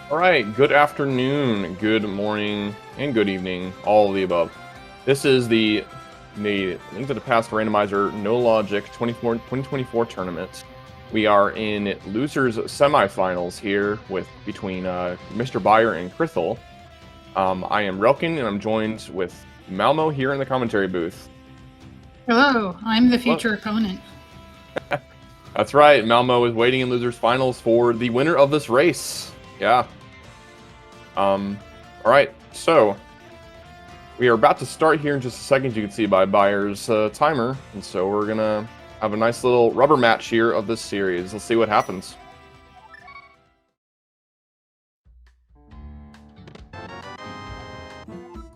All right, good afternoon, good morning, and good evening, all of the above. This is the Link to the Past Randomizer No Logic 2024 tournament. We are in losers semifinals here between MrByer and krithel. I am Relkin, and I'm joined with Malmo here in the commentary booth. Hello, I'm the Hello. future opponent. That's right, Malmo is waiting in losers finals for the winner of this race. Yeah. All right, so we are about to start here in just a second. You can see by Byer's timer, and so we're gonna have a nice little rubber match here of this series. Let's see what happens.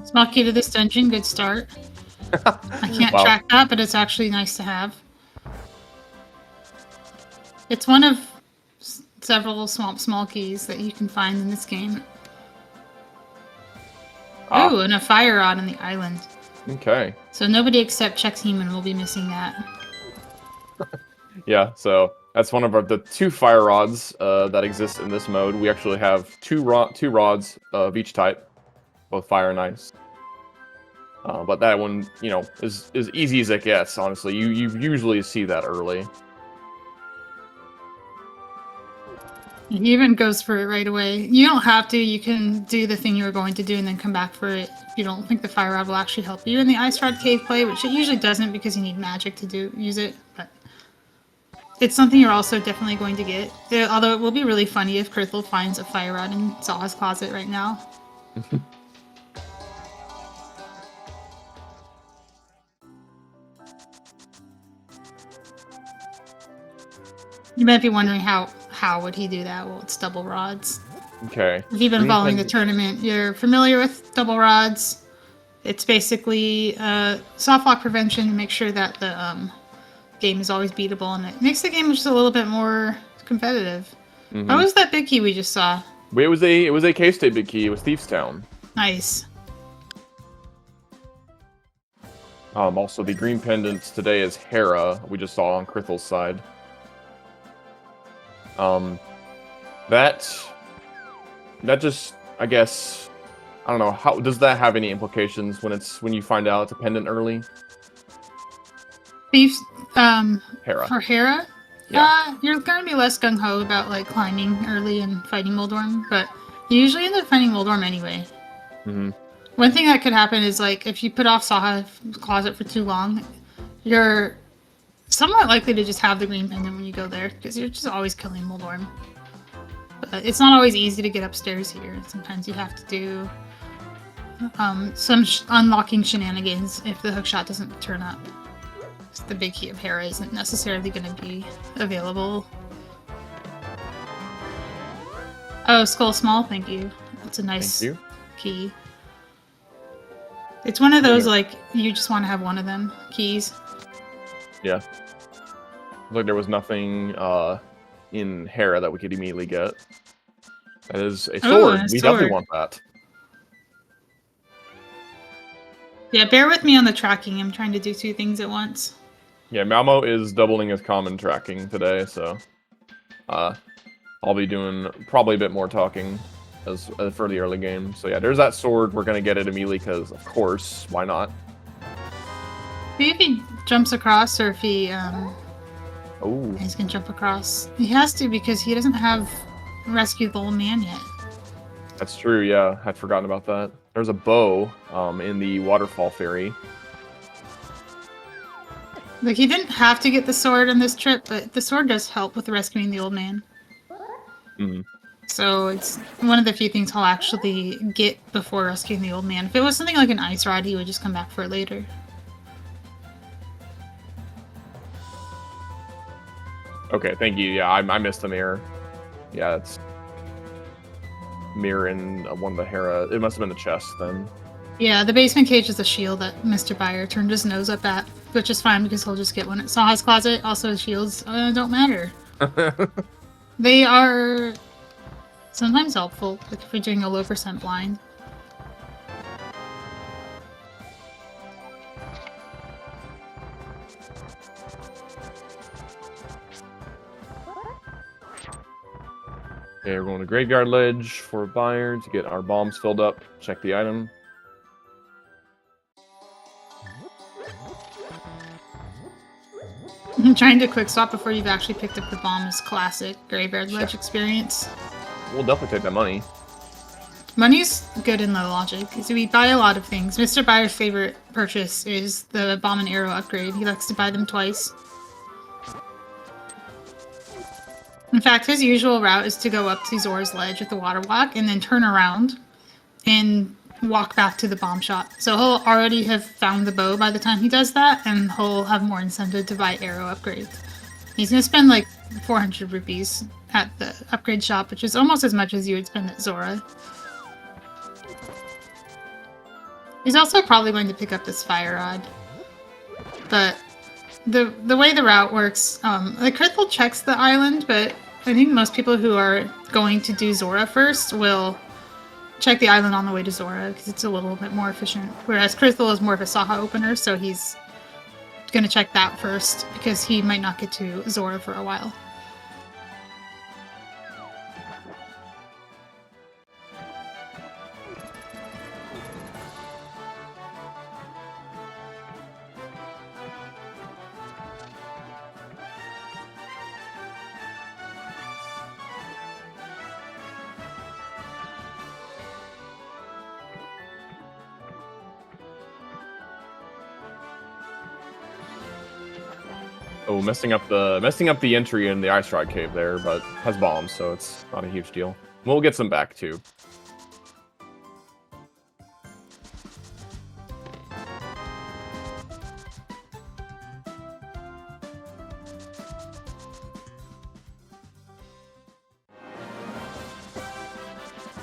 Small key to this dungeon, good start. I can't Wow. track that, but it's actually nice to have. It's one of several small keys that you can find in this game. Oh, and a fire rod on the island. Okay. So nobody except Chex Heeman will be missing that. Yeah, so that's one of the two fire rods that exist in this mode. We actually have two rods of each type, both fire and ice. But that one, is as easy as it gets. Honestly, you usually see that early. He even goes for it right away. You don't have to. You can do the thing you were going to do and then come back for it if you don't think the fire rod will actually help you in the ice rod cave play, which it usually doesn't because you need magic to use it. But it's something you're also definitely going to get. Although it will be really funny if krithel finds a fire rod in Zaha's closet right now. You might be wondering how would he do that? Well, it's double rods. Okay. If you've been following the tournament, you're familiar with double rods. It's basically soft lock prevention to make sure that the game is always beatable, and it makes the game just a little bit more competitive. Mm-hmm. How was that big key we just saw? It was a K-State big key. It was Thieves Town. Nice. Also, the green pendant today is Hera. We just saw on krithle's side. That just, I guess, I don't know. How does that have any implications when you find out it's a pendant early? Thieves, Hera. For Hera, yeah, you're gonna be less gung ho about like climbing early and fighting Moldorm, but you usually end up fighting Moldorm anyway. Mm-hmm. One thing that could happen is like if you put off Zaha's closet for too long, you're somewhat likely to just have the green pendant when you go there because you're just always killing Moldorm. But it's not always easy to get upstairs here. Sometimes you have to do some unlocking shenanigans if the hookshot doesn't turn up. The big key of Hera isn't necessarily going to be available. Oh, Skull Small, thank you. That's a nice key. It's one of those, like, you just want to have one of them keys. Yeah. Like there was nothing in Hera that we could immediately get. That is a sword. We definitely want that. Yeah, bear with me on the tracking. I'm trying to do two things at once. Yeah, Malmo is doubling his common tracking today, so I'll be doing probably a bit more talking as for the early game. So yeah, there's that sword. We're gonna get it immediately because, of course, why not? See if he jumps across or if he Oh, he's gonna jump across. He has to because he doesn't have rescued the old man yet. That's true. Yeah, I'd forgotten about that. There's a bow in the waterfall ferry. Like, he didn't have to get the sword on this trip, but the sword does help with rescuing the old man. Mm-hmm. So it's one of the few things he'll actually get before rescuing the old man. If it was something like an ice rod, he would just come back for it later. Okay, thank you. Yeah, I missed the mirror. Yeah, it's mirror in one of the Hera. It must have been the chest then. Yeah, the basement cage is a shield that MrByer turned his nose up at, which is fine because he'll just get one at Zaha's closet. Also, shields don't matter. They are sometimes helpful, like if you're doing a low % blind. Okay, we're going to Graveyard Ledge for Buyer to get our bombs filled up. Check the item. Trying to quick swap before you've actually picked up the bomb is classic Graveyard Ledge experience. We'll definitely take that money. Money's good in low logic, so we buy a lot of things. MrByer's favorite purchase is the bomb and arrow upgrade. He likes to buy them twice. In fact, his usual route is to go up to Zora's Ledge at the water walk and then turn around and walk back to the bomb shop. So he'll already have found the bow by the time he does that, and he'll have more incentive to buy arrow upgrades. He's going to spend like 400 rupees at the upgrade shop, which is almost as much as you would spend at Zora. He's also probably going to pick up this fire rod. But the way the route works, the krithel checks the island, but I think most people who are going to do Zora first will check the island on the way to Zora because it's a little bit more efficient. Whereas krithel is more of a Saha opener, so he's going to check that first because he might not get to Zora for a while. Oh, messing up the entry in the Ice Rod Cave there, but has bombs, so it's not a huge deal. We'll get some back too.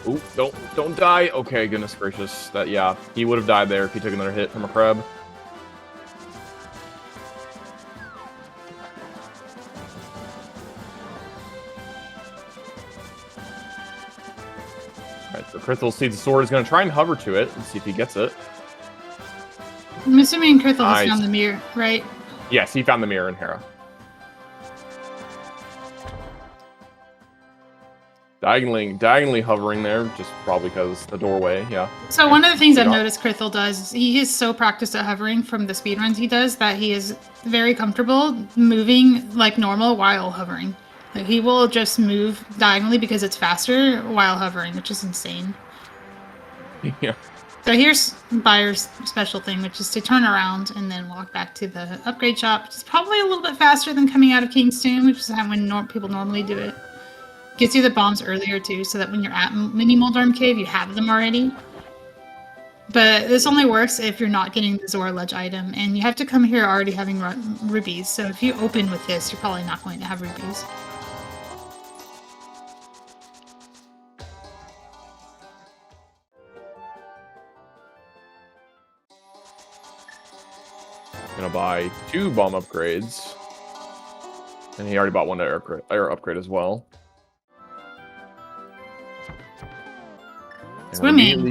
Ooh, don't die. Okay, goodness gracious. That, yeah, he would have died there if he took another hit from a crab. Alright, so krithel sees the sword, is going to try and hover to it and see if he gets it. I'm assuming krithel has found the mirror, right? Yes, he found the mirror in Hera. Diagonally hovering there, just probably because the doorway, yeah. So one of the things I've noticed krithel does is he is so practiced at hovering from the speedruns he does that he is very comfortable moving like normal while hovering. Like he will just move diagonally because it's faster while hovering, which is insane. Yeah. So here's Buyer's special thing, which is to turn around and then walk back to the upgrade shop, which is probably a little bit faster than coming out of King's Tomb, which is how people normally do it. Gets you the bombs earlier too, so that when you're at Mini Moldorm Cave, you have them already. But this only works if you're not getting the Zora Ledge item, and you have to come here already having rubies. So if you open with this, you're probably not going to have rubies. Gonna buy 2 bomb upgrades, and he already bought 1 air upgrade as well. Swimming.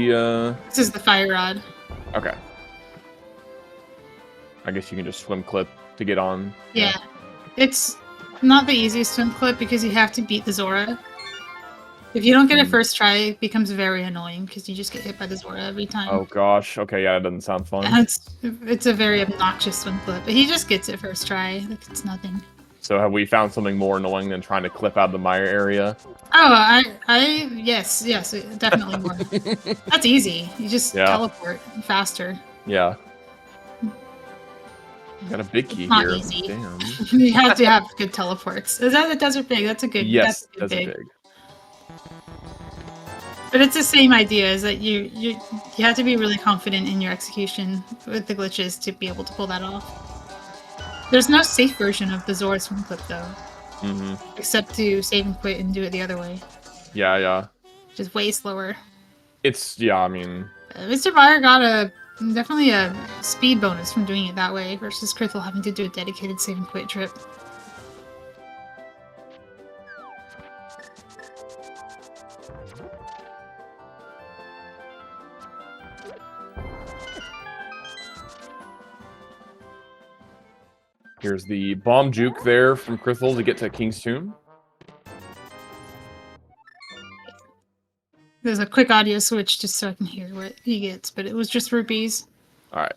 This is the fire rod. Okay. I guess you can just swim clip to get on. Yeah. It's not the easiest swim clip because you have to beat the Zora. If you don't get it first try, it becomes very annoying because you just get hit by the Zora every time. Oh gosh. Okay, yeah, that doesn't sound fun. And it's a very obnoxious swim clip, but he just gets it first try. Like it's nothing. So have we found something more annoying than trying to clip out the mire area? Oh, yes, definitely more. That's easy. You just teleport faster. Yeah. Got a big key not here. Easy. Damn. You have to have good teleports. Is that the Desert Pig? That's a good. Yes, that's a good Desert Pig. But it's the same idea. Is that you have to be really confident in your execution with the glitches to be able to pull that off. There's no safe version of the Zora swim clip though. Mm-hmm. Except to save and quit and do it the other way. Yeah. Which is way slower. I mean... MrByer got definitely a speed bonus from doing it that way versus krithel having to do a dedicated save and quit trip. Here's the bomb juke there from krithel to get to King's Tomb. There's a quick audio switch just so I can hear what he gets, but it was just rupees. All right.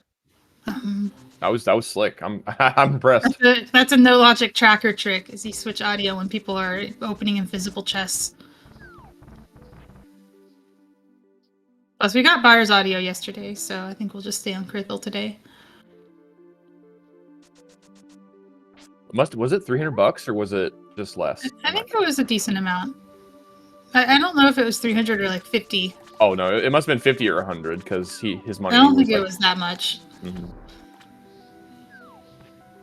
Um, That was slick. I'm impressed. that's a no logic tracker trick. Is he switch audio when people are opening invisible chests? Plus, we got Buyer's audio yesterday, so I think we'll just stay on krithel today. Was it $300 or was it just less? I think it was a decent amount. I don't know if it was 300 or like 50. Oh no, it must have been 50 or 100 because his money. I don't think was it was that much. Mm-hmm.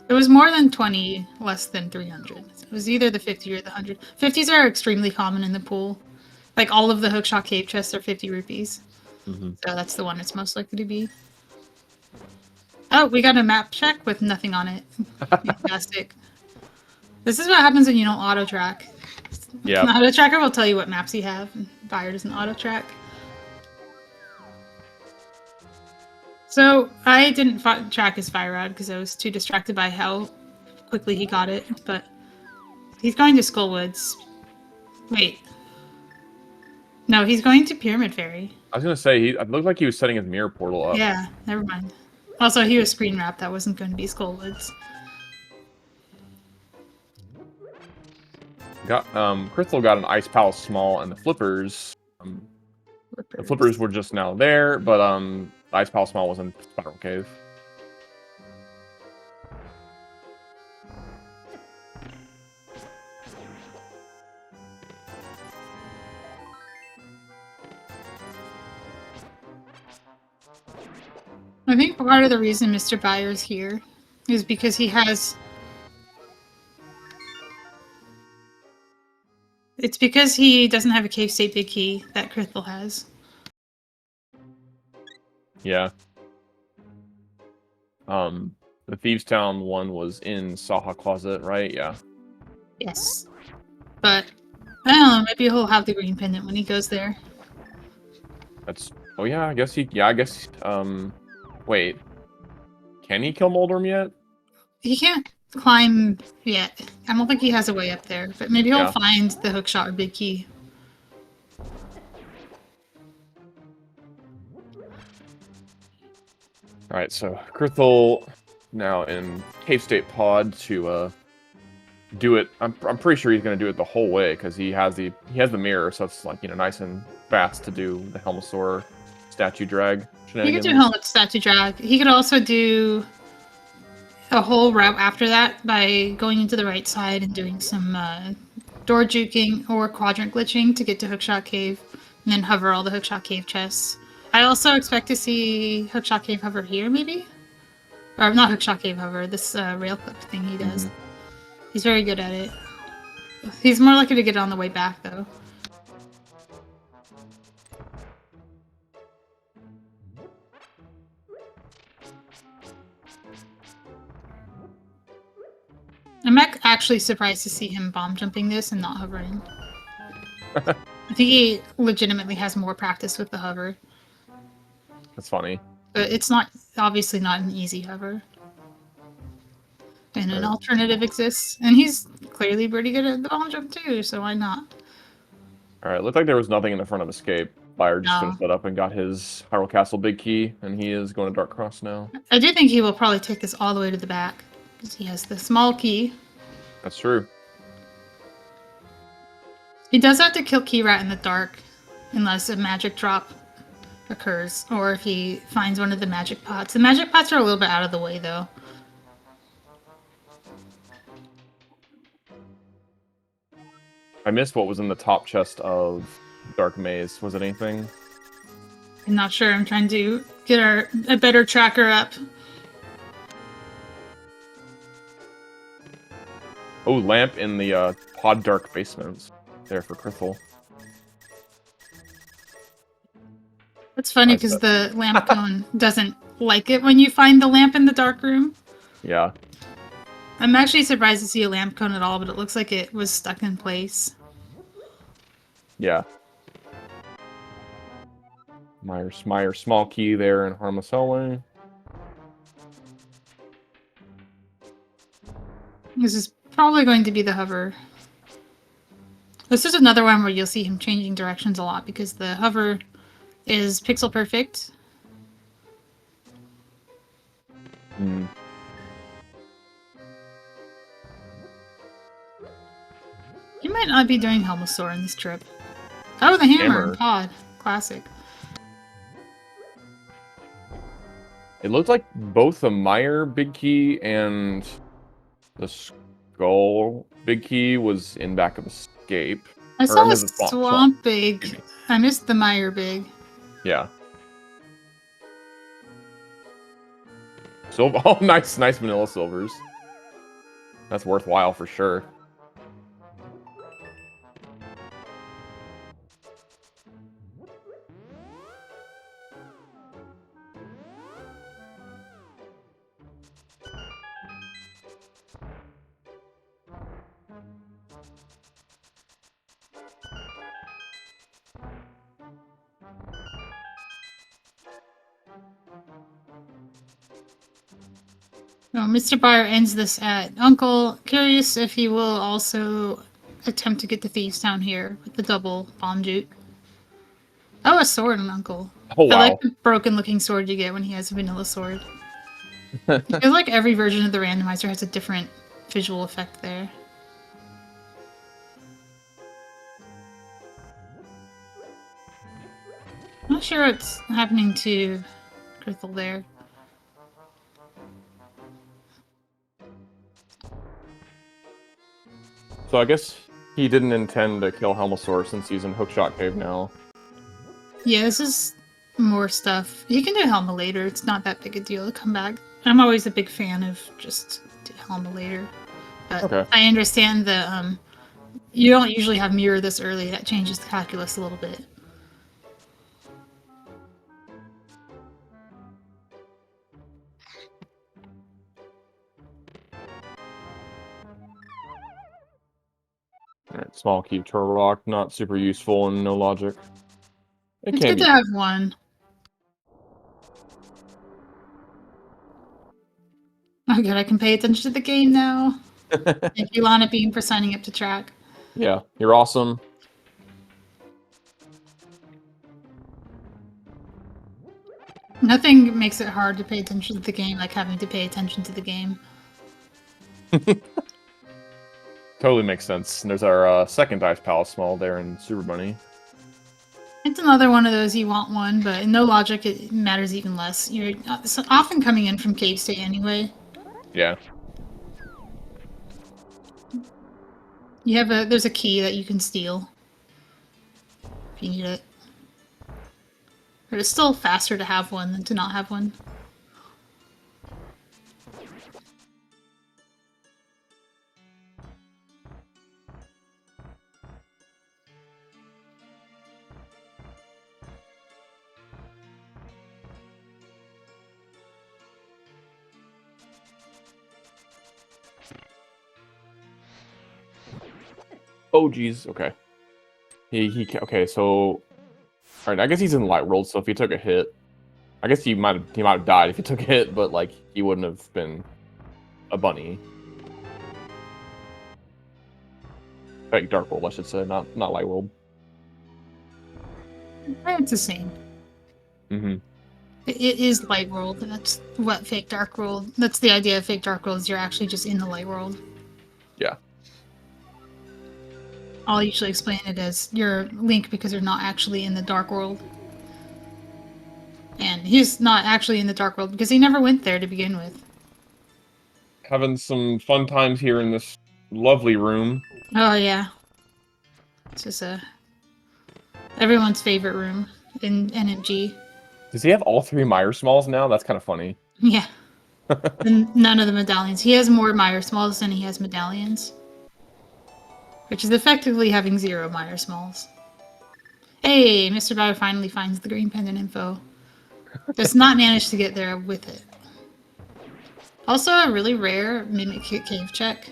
It was more than 20, less than 300. It was either the 50 or the 100. 50s are extremely common in the pool. Like all of the hookshot cave chests are 50 rupees. Mm-hmm. So that's the one it's most likely to be. Oh, we got a map check with nothing on it. Fantastic. This is what happens when you don't auto track. Yeah. The auto tracker will tell you what maps you have. Buyer doesn't auto track. So I didn't track his fire rod because I was too distracted by how quickly he got it. But he's going to Skullwoods. Wait. No, he's going to Pyramid Fairy. I was gonna say it looked like he was setting his mirror portal up. Yeah, never mind. Also, he was screen wrapped. That wasn't going to be Skullwoods. Krithel got an Ice Palace small and the flippers. The flippers were just now there, but the Ice Palace small was in Spiral Cave. I think part of the reason MrByer is here is because he has... It's because he doesn't have a cave state big key that krithel has. Yeah. The Thieves Town one was in Saha Closet, right? Yeah. Yes. But, I don't know, maybe he'll have the green pendant when he goes there. That's... Oh yeah, I guess wait. Can he kill Moldorm yet? He can't climb yet. I don't think he has a way up there, but maybe he'll find the hookshot or big key. Alright, so Krithel now in Cave State Pod to do it. I'm pretty sure he's gonna do it the whole way because he has the mirror, so it's like, nice and fast to do the Helmosaur statue drag shenanigans. He could do helmet statue drag. He could also do a whole route after that by going into the right side and doing some door juking or quadrant glitching to get to Hookshot Cave, and then hover all the Hookshot Cave chests. I also expect to see Hookshot Cave hover here, maybe? Or not Hookshot Cave hover, this rail clip thing he does. He's very good at it. He's more likely to get it on the way back, though. I'm actually surprised to see him bomb jumping this and not hovering. I think he legitimately has more practice with the hover. That's funny. But it's not, obviously not an easy hover. And an alternative exists. And he's clearly pretty good at the bomb jump too, so why not? Alright, looked like there was nothing in the front of Escape. Buyer just finished that up and got his Hyrule Castle big key, and he is going to Dark Cross now. I do think he will probably take this all the way to the back, because he has the small key. That's true. He does have to kill Key Rat in the dark, unless a magic drop occurs, or if he finds one of the magic pots. The magic pots are a little bit out of the way, though. I missed what was in the top chest of Dark Maze. Was it anything? I'm not sure. I'm trying to get a better tracker up. Oh, lamp in the Pod Dark basements. There for Krithel. It's funny because the lamp cone doesn't like it when you find the lamp in the dark room. Yeah. I'm actually surprised to see a lamp cone at all, but it looks like it was stuck in place. Yeah. Meyer small key there in Harmless Hellway. This is probably going to be the hover. This is another one where you'll see him changing directions a lot because the hover is pixel perfect. Mm. He might not be doing Helmosaur in this trip. Oh, the hammer and pod. Classic. It looked like both the Meyer big key and the skull big key was in back of escape. I saw a swamp big. I missed the Meyer big. Yeah. So, oh, nice vanilla silvers. That's worthwhile for sure. Well, MrByer ends this at Uncle. Curious if he will also attempt to get the thieves down here with the double bomb juke. Oh, a sword on Uncle. Oh, wow. I like the broken-looking sword you get when he has a vanilla sword. I feel like every version of the randomizer has a different visual effect there. I'm not sure what's happening to krithel there. So I guess he didn't intend to kill Helmosaur since he's in Hookshot Cave now. Yeah, this is more stuff. You can do Helma later. It's not that big a deal to come back. I'm always a big fan of just Helma later. But okay. I understand that you don't usually have mirror this early. That changes the calculus a little bit. Alright, small key turtle rock, not super useful and no logic. It's good to have one. Oh good, I can pay attention to the game now. Thank you, Lana Beam, for signing up to track. Yeah, you're awesome. Nothing makes it hard to pay attention to the game like having to pay attention to the game. Totally makes sense. And there's our second Dice Palace small there in Super Bunny. It's another one of those you want one, but in no logic it matters even less. You're often coming in from cave state anyway. Yeah. You have there's a key that you can steal if you need it. But it's still faster to have one than to not have one. Oh, geez. Okay. Okay, so... Alright, I guess he's in Light World, so if he took a hit... I guess he might have died if he took a hit, but, like, he wouldn't have been a bunny. Like, Dark World, I should say, not Light World. It's the same. Mm-hmm. It is Light World, and that's what Fake Dark World... That's the idea of Fake Dark World, is you're actually just in the Light World. Yeah. I'll usually explain it as you're Link because you're not actually in the Dark World. And he's not actually in the Dark World because he never went there to begin with. Having some fun times here in this lovely room. Oh, yeah. It's just everyone's favorite room in NMG. Does he have all three Meyer Smalls now? That's kind of funny. Yeah. And none of the medallions. He has more Meyer Smalls than he has medallions. Which is effectively having 0 Meyer Smalls. Hey, MrByer finally finds the green pendant info. Does not manage to get there with it. Also a really rare Mimic Cave check.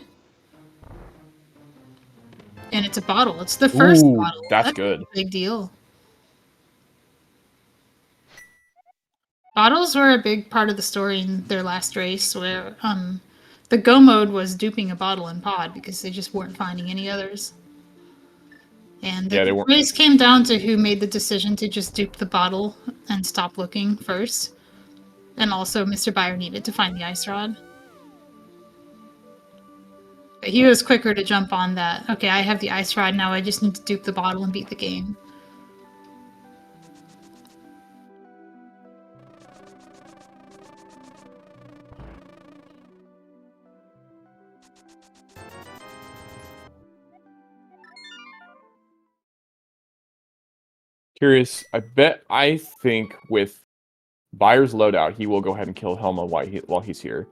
And it's a bottle. It's the first bottle. That's good. A big deal. Bottles were a big part of the story in their last race, where the go mode was duping a bottle and pod because they just weren't finding any others. And Yeah, they the weren't. race came down to who made the decision to just dupe the bottle and stop looking first. And also, MrByer needed to find the ice rod. But he was quicker to jump on that. Okay, I have the ice rod now. I just need to dupe the bottle and beat the game. Curious. I think with Byer's loadout, he will go ahead and kill Helma while he's here.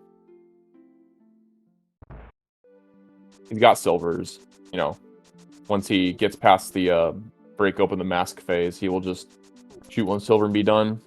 He's got silvers, you know. Once he gets past the break open the mask phase, he will just shoot one silver and be done.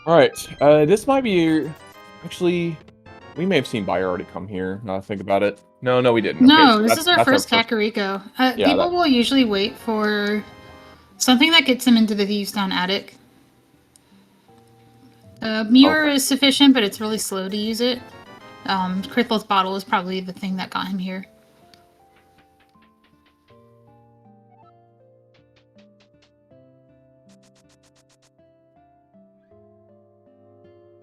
All right, this might be actually. We may have seen Buyer already come here. Now I think about it. No, we didn't. No, Okay, this is our first Kakariko. Yeah, People will usually wait for something that gets him into the Thieves' Town attic. Mirror is sufficient, but it's really slow to use it. Krithel's bottle is probably the thing that got him here.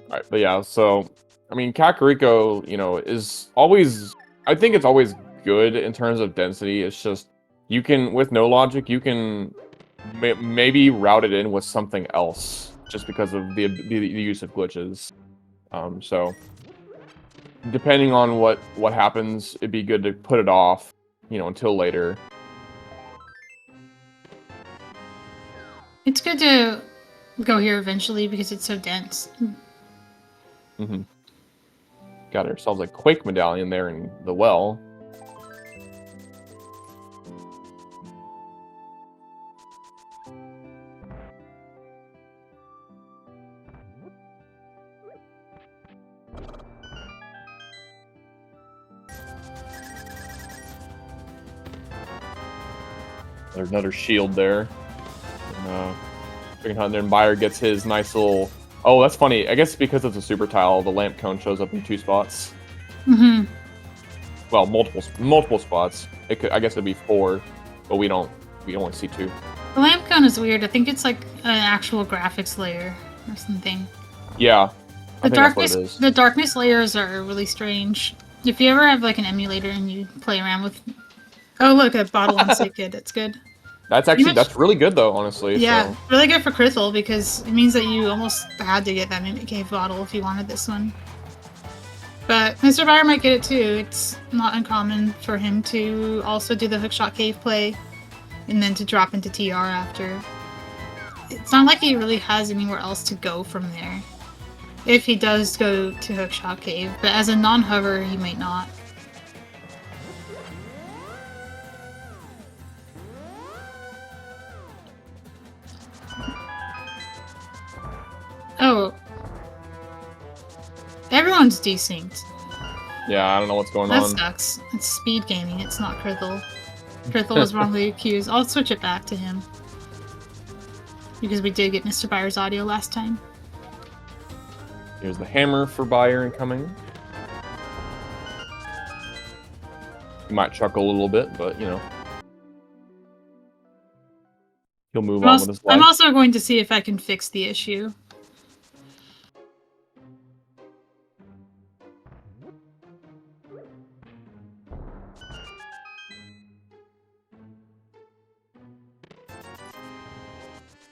All right, but yeah, so I mean, Kakariko, you know, is always. I think it's always good in terms of density. It's just you can, with no logic, you can maybe route it in with something else, just because of the use of glitches. So depending on what happens, it'd be good to put it off, you know, until later. It's good to go here eventually because it's so dense. Mm-hmm. Got ourselves a Quake medallion there in the well. There's another shield there. And, Chicken Hunt, and then Buyer gets his nice little. Oh, that's funny. I guess because it's a super tile, the lamp cone shows up in 2 spots. Mm-hmm. Well, multiple spots. It could, I guess, it'd be 4, but we only see 2. The lamp cone is weird. I think it's like an actual graphics layer or something. Yeah. The darkness layers are really strange. If you ever have like an emulator and you play around with, oh look, a bottle on Sick Kid. That's good. That's really good though, honestly. Yeah, so. really good for Krithel because it means that you almost had to get that Mimic Cave bottle if you wanted this one. But MrByer might get it too. It's not uncommon for him to also do the Hookshot Cave play and then to drop into TR after. It's not like he really has anywhere else to go from there. If he does go to Hookshot Cave, but as a non-hover, he might not. Oh. Everyone's desynced. Yeah, I don't know what's going That on. sucks. It's SpeedGaming, it's not Krithel. Krithel was wrongly accused. I'll switch it back to him. Because we did get MrByer's audio last time. Here's the hammer for Buyer incoming. He might chuckle a little bit, but you know. He'll move on with his life. I'm also going to see if I can fix the issue.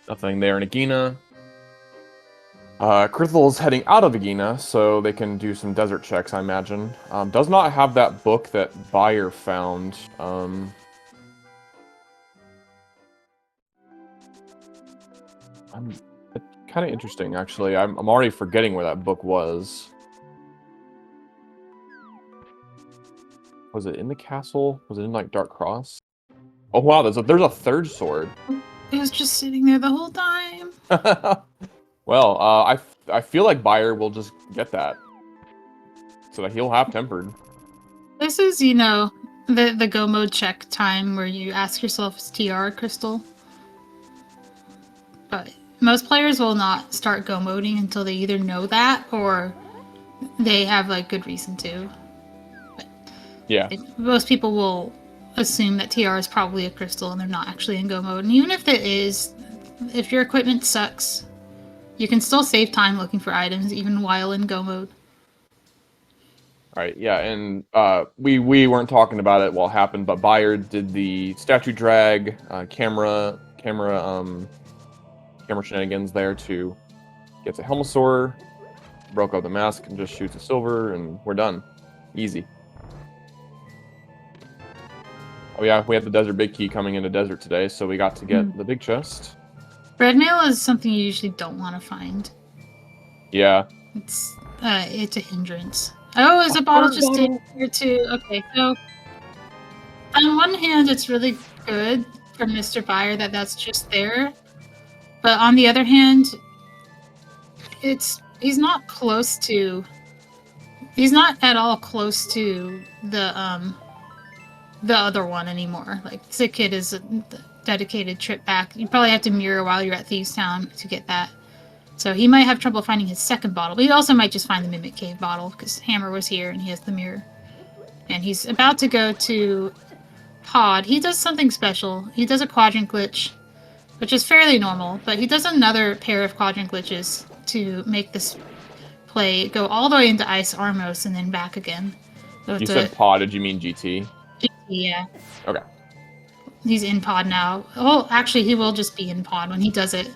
Nothing there in Agina. Krithel's heading out of Agina, so they can do some desert checks, I imagine. Does not have that book that Buyer found. It's kind of interesting, actually. I'm already forgetting where that book was. Was it in the castle? Was it in, like, Dark Cross? Oh, wow, there's a third sword. It was just sitting there the whole time. Well, I feel like Buyer will just get that. So that he'll have Tempered. This is, you know, the go mode check time where you ask yourself, is TR a crystal? But most players will not start go moding until they either know that or they have like good reason to. But Yeah. most people will assume that TR is probably a crystal and they're not actually in go mode. And even if it is, if your equipment sucks, you can still save time looking for items even while in go mode. All right, yeah, and we weren't talking about it while it happened, but Buyer did the statue drag, camera shenanigans there to get the Helmosaur, broke up the mask and just shoots a silver, and we're done. Easy. Oh yeah, we have the Desert Big Key coming into Desert today, so we got to get the big chest. Red mail is something you usually don't want to find. Yeah. It's a hindrance. Oh, is a bottle just in here too? Okay, so on one hand, it's really good for MrByer that that's just there, but on the other hand, he's not close to. He's not at all close to the other one anymore. Like Sick Kid is a dedicated trip back. You probably have to mirror while you're at Thieves Town to get that. So he might have trouble finding his second bottle, but he also might just find the Mimic Cave bottle because Hammer was here and he has the mirror. And he's about to go to Pod. He does something special. He does a quadrant glitch, which is fairly normal, but he does another pair of quadrant glitches to make this play go all the way into Ice Armos and then back again. So You said Pod, did you mean GT? GT, yeah. Okay. He's in Pod now. Oh, actually, he will just be in Pod when he does it.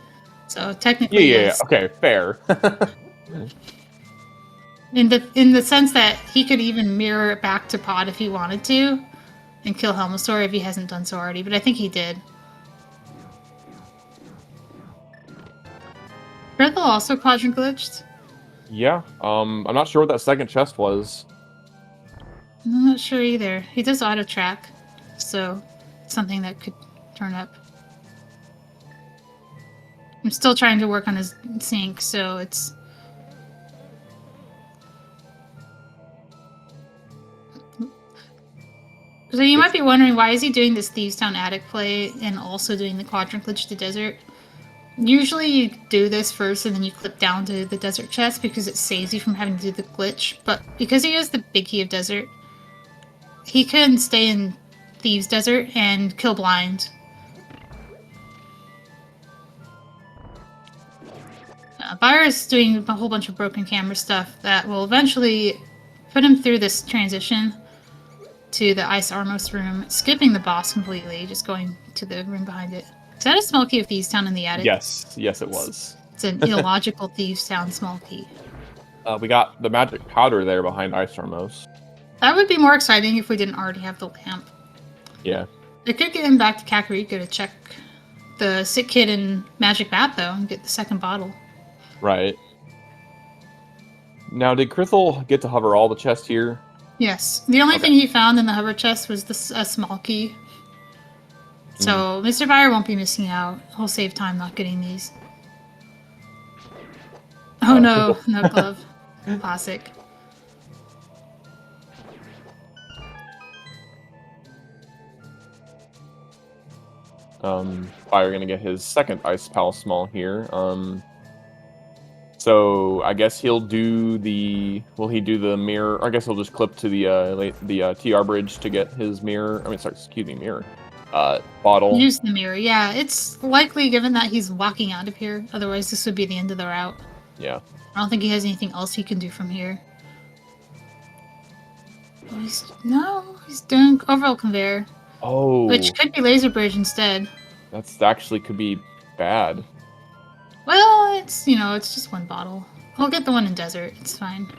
So technically, Yeah, yes. okay, fair. In the sense that he could even mirror it back to Pod if he wanted to, and kill Helmosaur if he hasn't done so already. But I think he did. krithel also quadrant glitched. Yeah. I'm not sure what that second chest was. I'm not sure either. He does auto track, so it's something that could turn up. I'm still trying to work on his sync, so it's. So you might be wondering, why is he doing this Thieves Town Attic play and also doing the quadrant glitch to Desert? Usually you do this first and then you clip down to the Desert chest because it saves you from having to do the glitch. But because he has the big key of Desert, he can stay in Thieves Desert and kill blind. Buyer is doing a whole bunch of broken camera stuff that will eventually put him through this transition to the Ice Armos room, skipping the boss completely, just going to the room behind it. Is that a small key of Thieves Town in the attic? Yes, it was. It's an illogical Thieves Town small key. We got the magic powder there behind Ice Armos. That would be more exciting if we didn't already have the lamp. Yeah. It could get him back to Kakariko to check the Sick Kid and Magic Bat, though, and get the second bottle. Right. Now, did krithel get to hover all the chests here? Yes. The only thing he found in the hover chest was a small key. So MrByer won't be missing out. He'll save time not getting these. Oh no, no glove. Classic. Buyer gonna get his second Ice Palace Small here. So I guess he'll do the. Will he do the mirror? I guess he'll just clip to the TR bridge to get his mirror. I mean, sorry, excuse me, mirror. Bottle. Use the mirror. Yeah, it's likely given that he's walking out of here. Otherwise, this would be the end of the route. Yeah. I don't think he has anything else he can do from here. He's doing overall conveyor. Oh. Which could be laser bridge instead. That's actually could be bad. Well, it's just one bottle. I'll get the one in Desert. It's fine.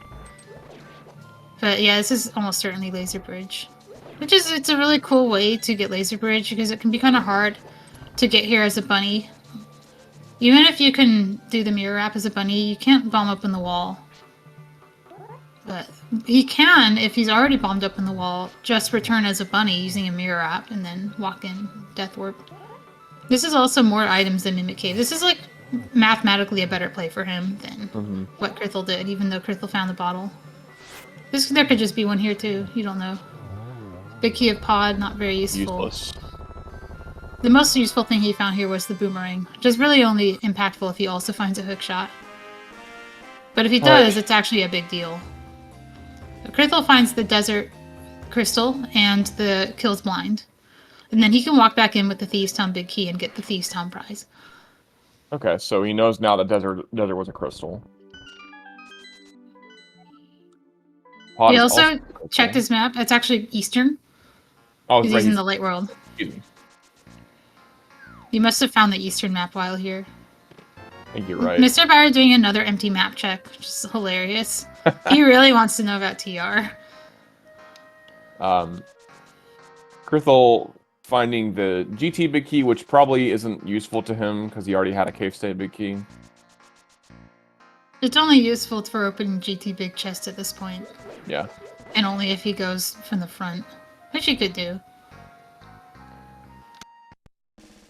But yeah, this is almost certainly laser bridge. It's a really cool way to get laser bridge because it can be kind of hard to get here as a bunny. Even if you can do the mirror wrap as a bunny, you can't bomb up in the wall. But he can, if he's already bombed up in the wall, just return as a bunny using a mirror wrap and then walk in Death Warp. This is also more items than Mimic Cave. This is like mathematically a better play for him than what krithel did, even though krithel found the bottle. There could just be one here too. You don't know. Big key of pod, not very useful. Useless. The most useful thing he found here was the boomerang, which is really only impactful if he also finds a hook shot. But if he does, it's actually a big deal. Krithel finds the desert crystal and the kills blind. And then he can walk back in with the Thieves' Town big key and get the Thieves' Town prize. Okay, so he knows now that desert was a crystal. Pod He is also crystal. checked his map. It's actually Eastern. Oh, Because right, he's in the light world. Excuse me. You must have found the Eastern map while here. I think you're right. MrByer doing another empty map check, which is hilarious. He really wants to know about TR. Krithel finding the GT big key, which probably isn't useful to him because he already had a cave state big key. It's only useful for opening GT big chest at this point. Yeah. And only if he goes from the front, which he could do.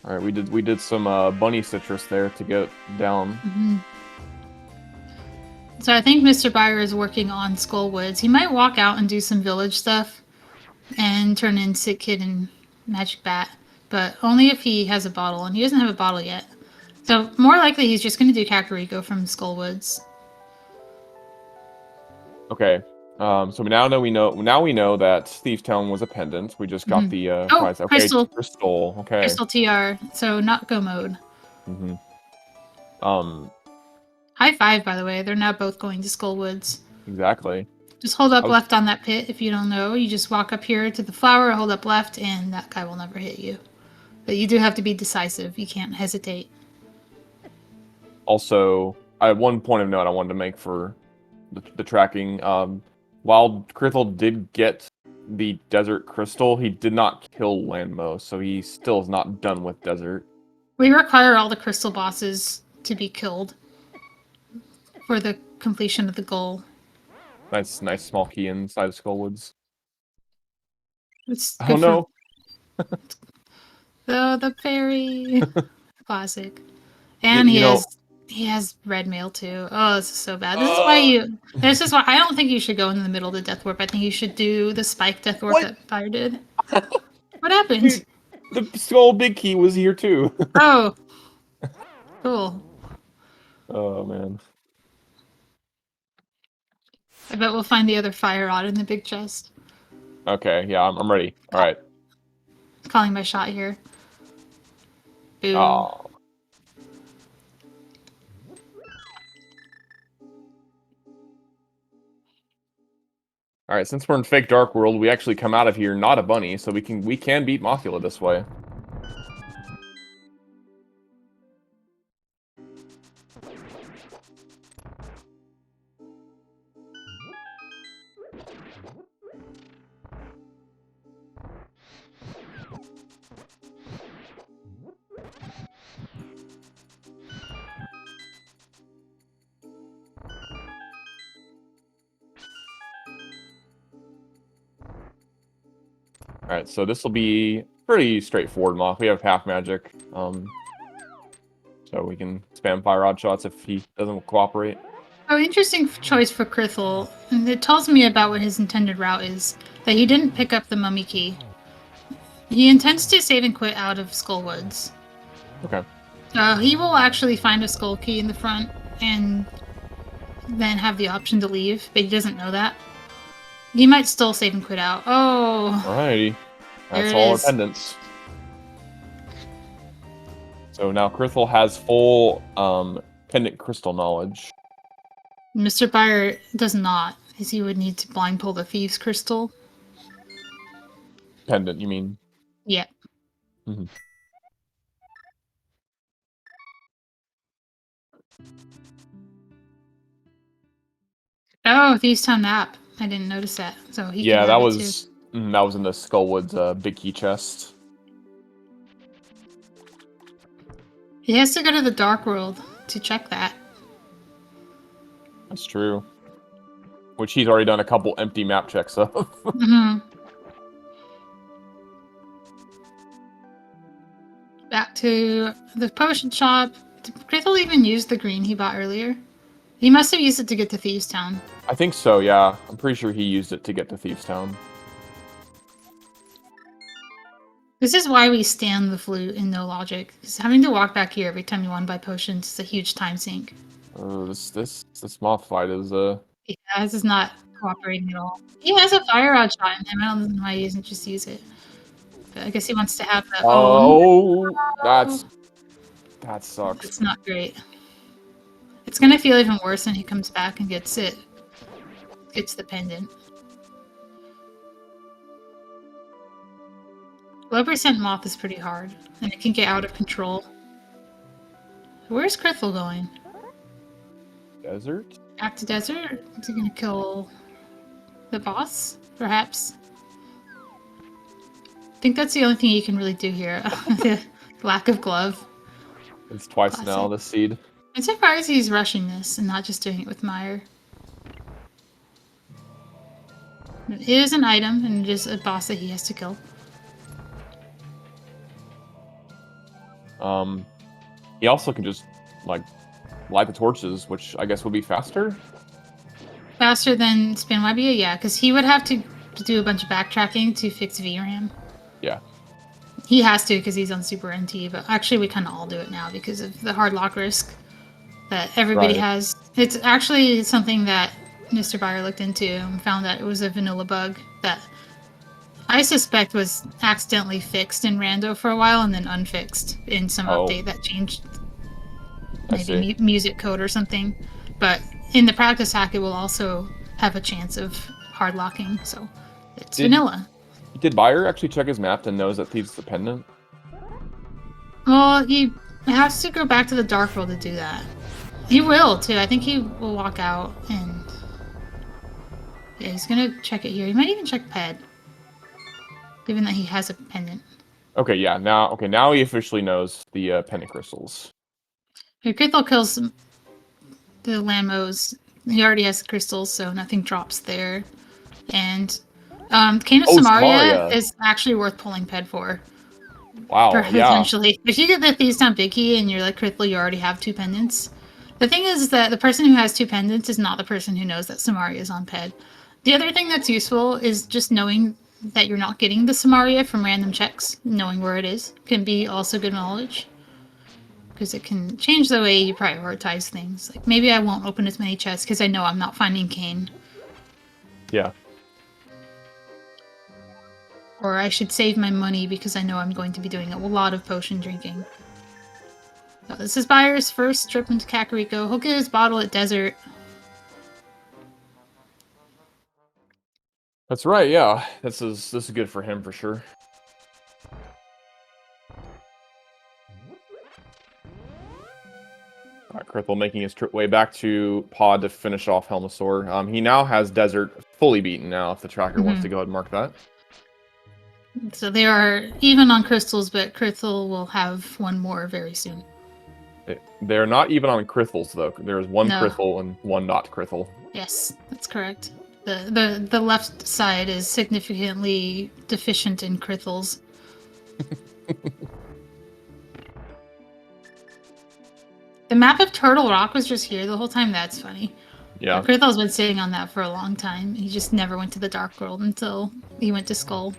All right, we did some bunny citrus there to get down. Mm-hmm. So I think MrByer is working on Skullwoods. He might walk out and do some village stuff and turn in Sick Kid and Magic Bat, but only if he has a bottle, and he doesn't have a bottle yet. So more likely he's just going to do Kakariko from Skullwoods. Okay. So we know that Thieves' Town was a pendant. We just got the prize. Okay, Crystal. Crystal. Okay. Crystal TR. So not go mode. High five, by the way. They're now both going to Skullwoods. Exactly. Just hold up left on that pit if you don't know. You just walk up here to the flower, hold up left, and that guy will never hit you. But you do have to be decisive. You can't hesitate. Also, I have one point of note I wanted to make for the tracking. While Krithel did get the desert crystal, he did not kill Landmo, so he still is not done with desert. We require all the crystal bosses to be killed for the completion of the goal. Nice small key inside of Skullwoods. It's Oh no! The fairy classic, and he has red mail too. Oh, this is so bad. This is why I don't think you should go in the middle of the death warp. I think you should do the spike death warp that Fire did. What happened? The skull big key was here too. Oh, cool. Oh man. I bet we'll find the other fire rod in the big chest. Okay, yeah, I'm ready. All right. Calling my shot here. Boom. Oh. All right, since we're in fake dark world, we actually come out of here not a bunny, so we can beat Mothula this way. Alright, so this will be pretty straightforward, Moth. We have half magic. So we can spam fire rod shots if he doesn't cooperate. Oh, interesting choice for Krithel. And it tells me about what his intended route is. That he didn't pick up the mummy key. He intends to save and quit out of Skullwoods. Okay. He will actually find a skull key in the front and then have the option to leave, but he doesn't know that. He might still save and quit out. Oh. Alrighty. That's all our pendants. So now Krithel has full pendant crystal knowledge. MrByer does not, as he would need to blind pull the Thieves' Crystal. Pendant, you mean? Yeah. Mm-hmm. Oh, Thieves' Town map. I didn't notice that. So he yeah, can that have was it that was in the Skullwoods big key chest. He has to go to the Dark World to check that. That's true. Which he's already done a couple empty map checks of. Mm-hmm. Back to the potion shop. Did Krithel even use the green he bought earlier? He must have used it to get to Thieves' Town. I think so, yeah. I'm pretty sure he used it to get to Thieves Town. This is why we stand the flute in no logic. Because having to walk back here every time you want to buy potions is a huge time sink. This moth fight is Yeah, this is not cooperating at all. He has a fire rod shot in him. I don't know why he doesn't just use it. But I guess he wants to have the. Oh, no. that sucks. It's not great. It's gonna feel even worse when he comes back and gets it. Gets the pendant. Low percent moth is pretty hard, and it can get out of control. Where's krithel going? Desert? Back to desert? Is he gonna kill the boss? Perhaps. I think that's the only thing you can really do here. The lack of glove. It's twice Classic. now, this seed. I'm surprised he's rushing this and not just doing it with Meyer. It is an item, and it is a boss that he has to kill. He also can just, like, light the torches, which I guess would be faster? Faster than Spin YBA, yeah, because he would have to do a bunch of backtracking to fix VRAM. Yeah. He has to because he's on Super NT, but actually we kind of all do it now because of the hard lock risk that everybody Right. has. It's actually something that MrByer looked into and found that it was a vanilla bug that I suspect was accidentally fixed in Rando for a while and then unfixed in some update that changed maybe music code or something. But in the practice hack, it will also have a chance of hard locking, so it's vanilla. Did Byer actually check his map and knows that Thieves is a pendant? Well, he has to go back to the Dark World to do that. He will, too. I think he will walk out and... Yeah, he's gonna check it here. He might even check Ped. Given that he has a pendant. Okay, yeah, now he officially knows the pendant crystals. Your krithel kills the Lamos. He already has the crystals, so nothing drops there. And Cane of Samaria is actually worth pulling Ped for. Wow, potentially. If you get the Thieves Town Big Key and you're like krithel, you already have 2 pendants. The thing is that the person who has 2 pendants is not the person who knows that Samaria is on Ped. The other thing that's useful is just knowing that you're not getting the Samaria from random checks. Knowing where it is can be also good knowledge. Because it can change the way you prioritize things. Like, maybe I won't open as many chests because I know I'm not finding Cane. Yeah. Or I should save my money because I know I'm going to be doing a lot of potion drinking. So this is Byer's first trip into Kakariko. He'll get his bottle at Desert. That's right, yeah. This is good for him for sure. Alright, krithel making his way back to Pod to finish off Helmasaur. He now has Desert fully beaten now, if the tracker wants to go ahead and mark that. So they are even on crystals, but krithel will have one more very soon. They're not even on krithels, though. There's one krithel and one not krithel. Yes, that's correct. The left side is significantly deficient in krithels. The map of Turtle Rock was just here the whole time. That's funny. Yeah. Krithel's been sitting on that for a long time. He just never went to the Dark World until he went to Skull.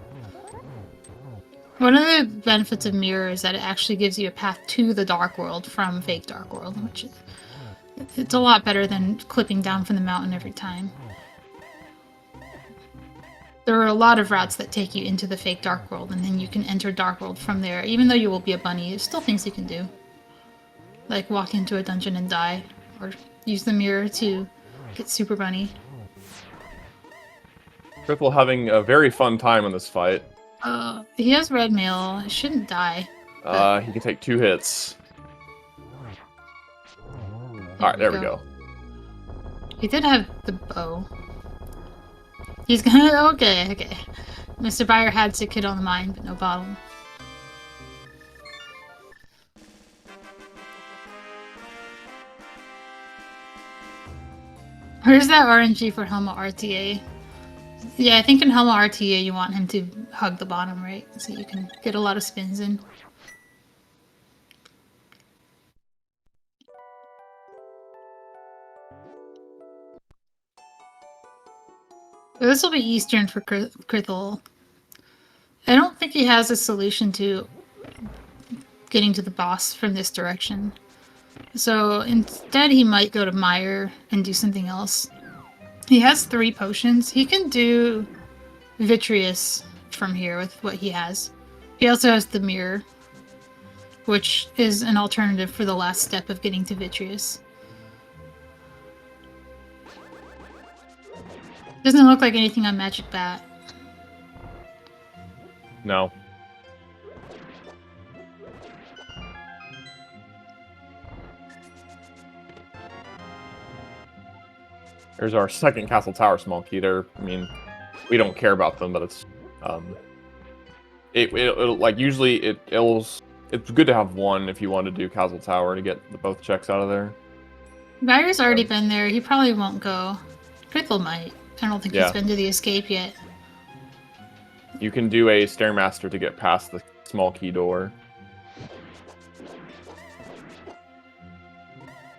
One of the benefits of Mirror is that it actually gives you a path to the Dark World from fake Dark World, which is, it's a lot better than clipping down from the mountain every time. There are a lot of routes that take you into the fake Dark World, and then you can enter Dark World from there. Even though you will be a bunny, there's still things you can do. Like walk into a dungeon and die, or use the mirror to get Super Bunny. krithel having a very fun time in this fight. He has red mail. He shouldn't die. He can take 2 hits. Alright, there we go. He did have the bow. He's gonna... Okay. MrByer had sick kid on the mind, but no problem. Where's that RNG for Helma RTA? Yeah, I think in Helma RTA you want him to hug the bottom, right? So you can get a lot of spins in. This will be Eastern for Krithel. I don't think he has a solution to getting to the boss from this direction. So instead he might go to Meyer and do something else. He has 3 potions. He can do Vitreous from here with what he has. He also has the mirror, which is an alternative for the last step of getting to Vitreous. Doesn't look like anything on Magic Bat. No. There's our second Castle Tower small key there. I mean, we don't care about them, but it's it'll like usually it's good to have one if you want to do Castle Tower to get both checks out of there. Byer's already been there. He probably won't go. Krithel might. I don't think he's been to the escape yet. You can do a Stairmaster to get past the small key door.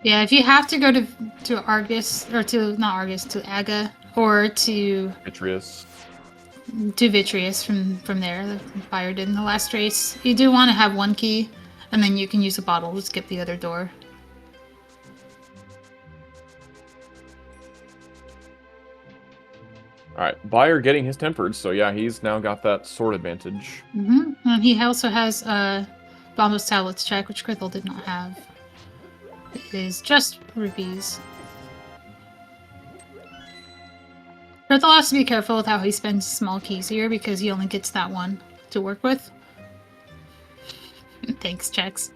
Yeah, if you have to go to Argus, or to, not Argus, to Aga, or to Vitreous. Do Vitreous from there, the Byer did in the last race, you do want to have 1 key, and then you can use a bottle to skip the other door. Alright, Byer getting his tempered, so yeah, he's now got that sword advantage. And he also has Bombos Tablets check, which Krithel did not have. It is just rupees. Krithel has to be careful with how he spends small keys here, because he only gets that one to work with. Thanks, checks.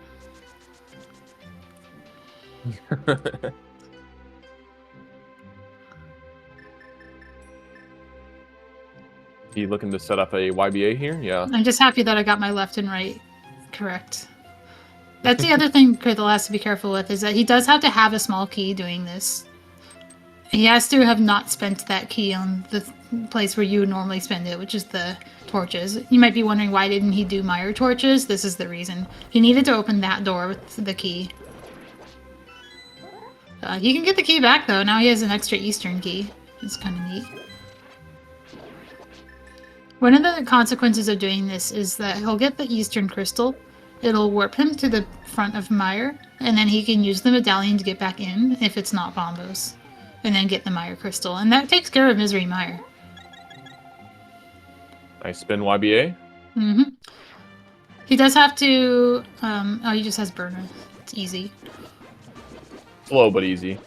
He looking to set up a YBA here? Yeah. I'm just happy that I got my left and right correct. That's the other thing Krithel has to be careful with, is that he does have to have a small key doing this. He has to have not spent that key on the place where you would normally spend it, which is the torches. You might be wondering, why didn't he do Meyer torches? This is the reason. He needed to open that door with the key. He can get the key back, though. Now he has an extra Eastern key. It's kind of neat. One of the consequences of doing this is that he'll get the Eastern Crystal. It'll warp him to the front of Meyer, and then he can use the medallion to get back in if it's not Bombos, and then get the Meyer Crystal. And that takes care of Misery Meyer. Nice spin YBA. He does have to... oh, he just has Burner. It's easy. Slow but easy.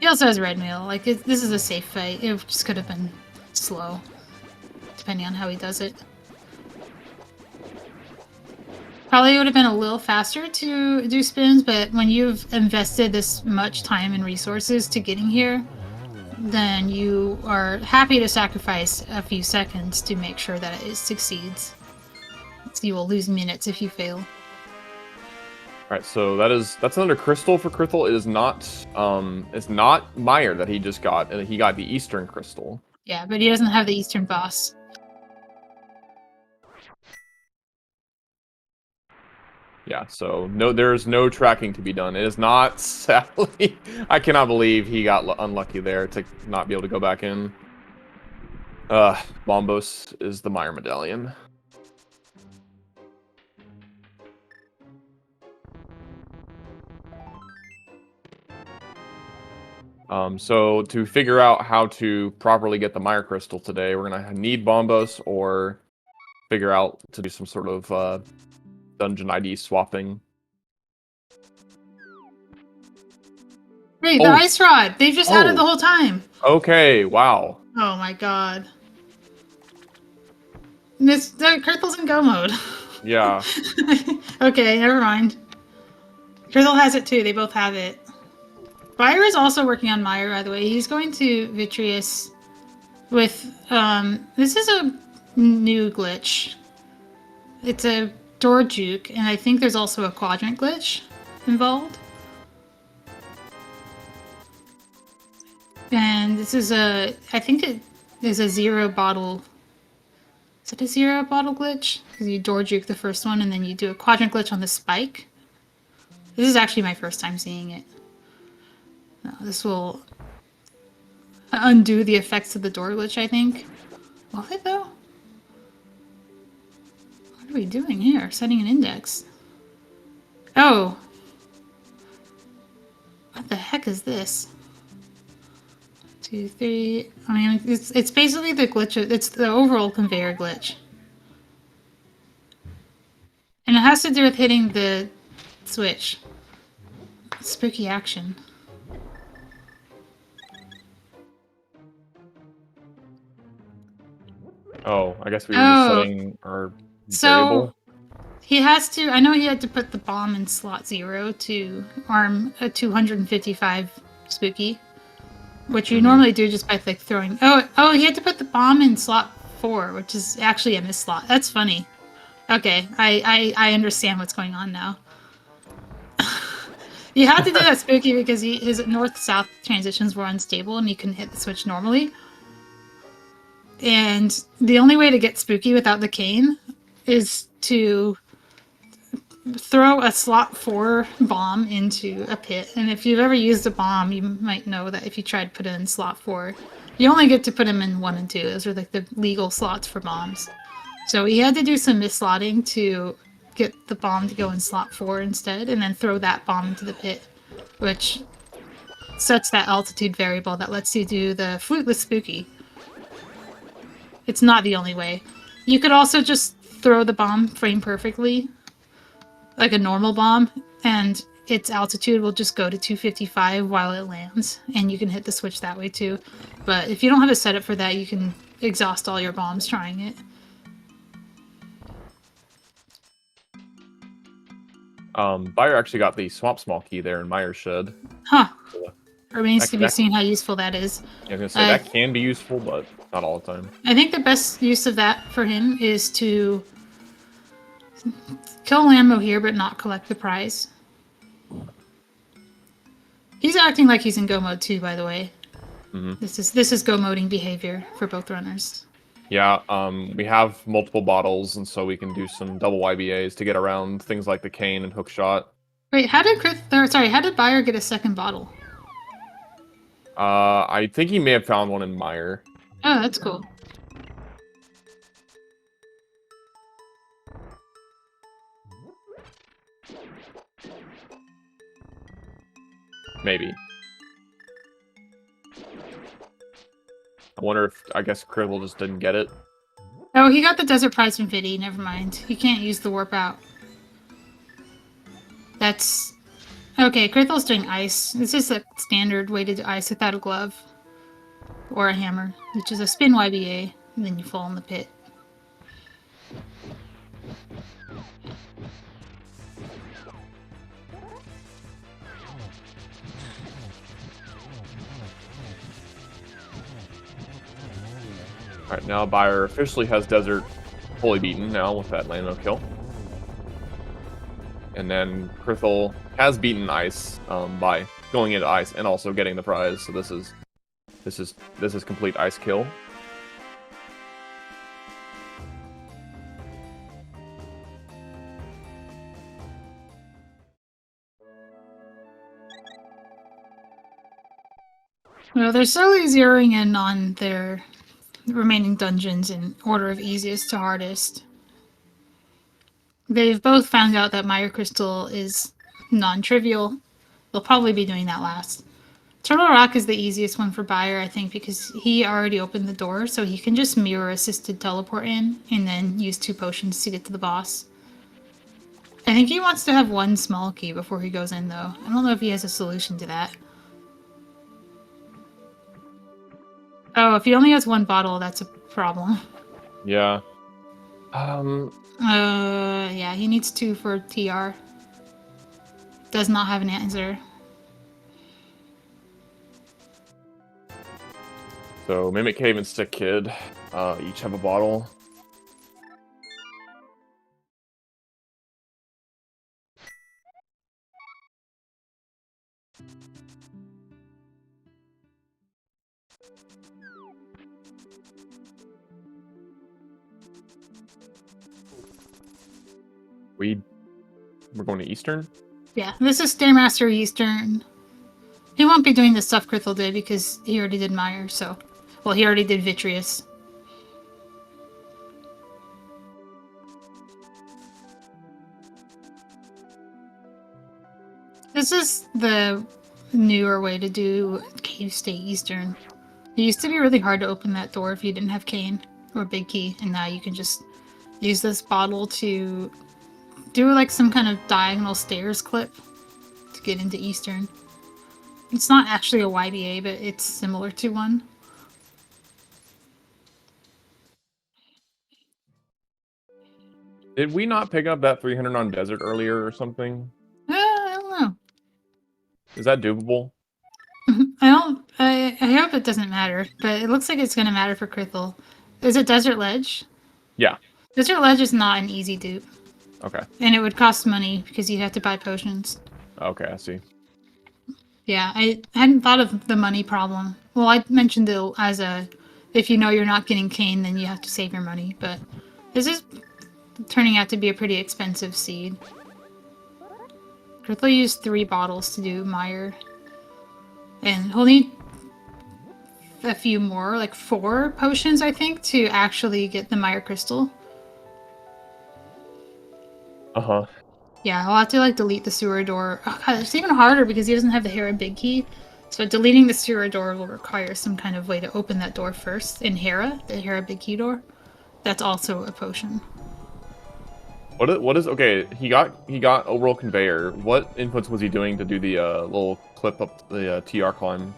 He also has Red Mail. Like, this is a safe fight. It just could have been slow, depending on how he does it. Probably would have been a little faster to do spins, but when you've invested this much time and resources to getting here, then you are happy to sacrifice a few seconds to make sure that it succeeds. So you will lose minutes if you fail. Alright, so that's another crystal for Krithel. It is not it's not Meyer that he just got. He got the Eastern Crystal. Yeah, but he doesn't have the Eastern boss. Yeah, so there's no tracking to be done. It is not, sadly. I cannot believe he got unlucky there to not be able to go back in. Bombos is the Meyer medallion. So to figure out how to properly get the Meyer crystal today, we're gonna need Bombos or figure out to do some sort of dungeon ID swapping. Hey, the Ice Rod! They've just had it the whole time! Okay, wow. Oh my god. Krithle's in go mode. Yeah. Okay, never mind. Krithel has it too, they both have it. Byer is also working on Meyer, by the way. He's going to Vitreous with, this is a new glitch. It's a door juke, and I think there's also a quadrant glitch involved. And this is I think it is a 0 bottle. Is it a 0 bottle glitch? Because you door juke the first one, and then you do a quadrant glitch on the spike. This is actually my first time seeing it. No, this will undo the effects of the door glitch, I think. Will it though? What are we doing here? Setting an index. Oh. What the heck is this? 2, 3. I mean, it's basically the glitch. It's the overall conveyor glitch. And it has to do with hitting the switch. Spooky action. Oh, I guess we were just setting our variable. He has to. I know he had to put the bomb in slot 0 to arm a 255 spooky, which you normally do just by like throwing. Oh, he had to put the bomb in slot 4, which is actually a miss slot. That's funny. Okay, I understand what's going on now. You had to do that spooky because his north-south transitions were unstable and he couldn't hit the switch normally. And the only way to get spooky without the cane is to throw a slot 4 bomb into a pit. And if you've ever used a bomb, you might know that if you try to put it in slot 4, you only get to put them in 1 and 2. Those are like the legal slots for bombs. So he had to do some mis-slotting to get the bomb to go in slot 4 instead, and then throw that bomb into the pit, which sets that altitude variable that lets you do the fluteless spooky. It's not the only way. You could also just throw the bomb frame perfectly, like a normal bomb, and its altitude will just go to 255 while it lands, and you can hit the switch that way too. But if you don't have a setup for that, you can exhaust all your bombs trying it. Buyer actually got the swap small key there in Meyer's shed. Huh. Remains to be seen how useful that is. Yeah, I was gonna say that can be useful, but not all the time. I think the best use of that for him is to kill Lambo here, but not collect the prize. He's acting like he's in go mode too, by the way. This is go moding behavior for both runners. Yeah, we have multiple bottles, and so we can do some double YBAs to get around things like the cane and hook shot. Wait, how did Buyer get a second bottle? I think he may have found one in Meyer. Oh, that's cool. Maybe. I wonder if, I guess krithel just didn't get it. Oh, he got the desert prize from Viddy. Never mind. He can't use the warp out. That's... Okay, Krithel's doing ice. It's just a standard way to do ice without a glove. Or a hammer, which is a spin YBA, and then you fall in the pit. Alright, now Buyer officially has Desert fully beaten now with that Lando kill. And then krithel has beaten Ice by going into Ice and also getting the prize. So this is complete Ice kill. Well, they're slowly zeroing in on their remaining dungeons in order of easiest to hardest. They've both found out that Meyer Crystal is non-trivial. They'll probably be doing that last. Turtle Rock is the easiest one for Buyer, I think, because he already opened the door, so he can just mirror assisted teleport in and then use 2 potions to get to the boss. I think he wants to have 1 small key before he goes in, though. I don't know if he has a solution to that. Oh, if he only has 1 bottle, that's a problem. Yeah. Yeah, he needs 2 for TR. Does not have an answer. So Mimic Cave and Stick Kid each have a bottle. We're going to Eastern? Yeah, this is Stairmaster Eastern. He won't be doing the stuff Krithel did because he already did Mire, so... Well, he already did Vitreous. This is the newer way to do Cave State Eastern. It used to be really hard to open that door if you didn't have Cane or Big Key, and now you can just use this bottle to do like some kind of diagonal stairs clip to get into Eastern. It's not actually a YBA, but it's similar to one. Did we not pick up that 300 on Desert earlier or something? I don't know. Is that doable? I hope it doesn't matter, but it looks like it's going to matter for Krithel. Is it Desert Ledge? Yeah. Desert Ledge is not an easy dupe. Okay. And it would cost money because you have to buy potions. Okay, I see. Yeah, I hadn't thought of the money problem. Well, I mentioned it as a, if you know you're not getting Cane, then you have to save your money. But this is turning out to be a pretty expensive seed. Krithel used 3 bottles to do Mire. And he'll need a few more, like 4 potions, I think, to actually get the Mire Crystal. Uh-huh. Yeah, I'll have to like delete the sewer door. Oh god, it's even harder because he doesn't have the Hera Big Key. So deleting the sewer door will require some kind of way to open that door first. In Hera, the Hera Big Key door, that's also a potion. What is okay? He got overall conveyor. What inputs was he doing to do the little clip up the TR climb?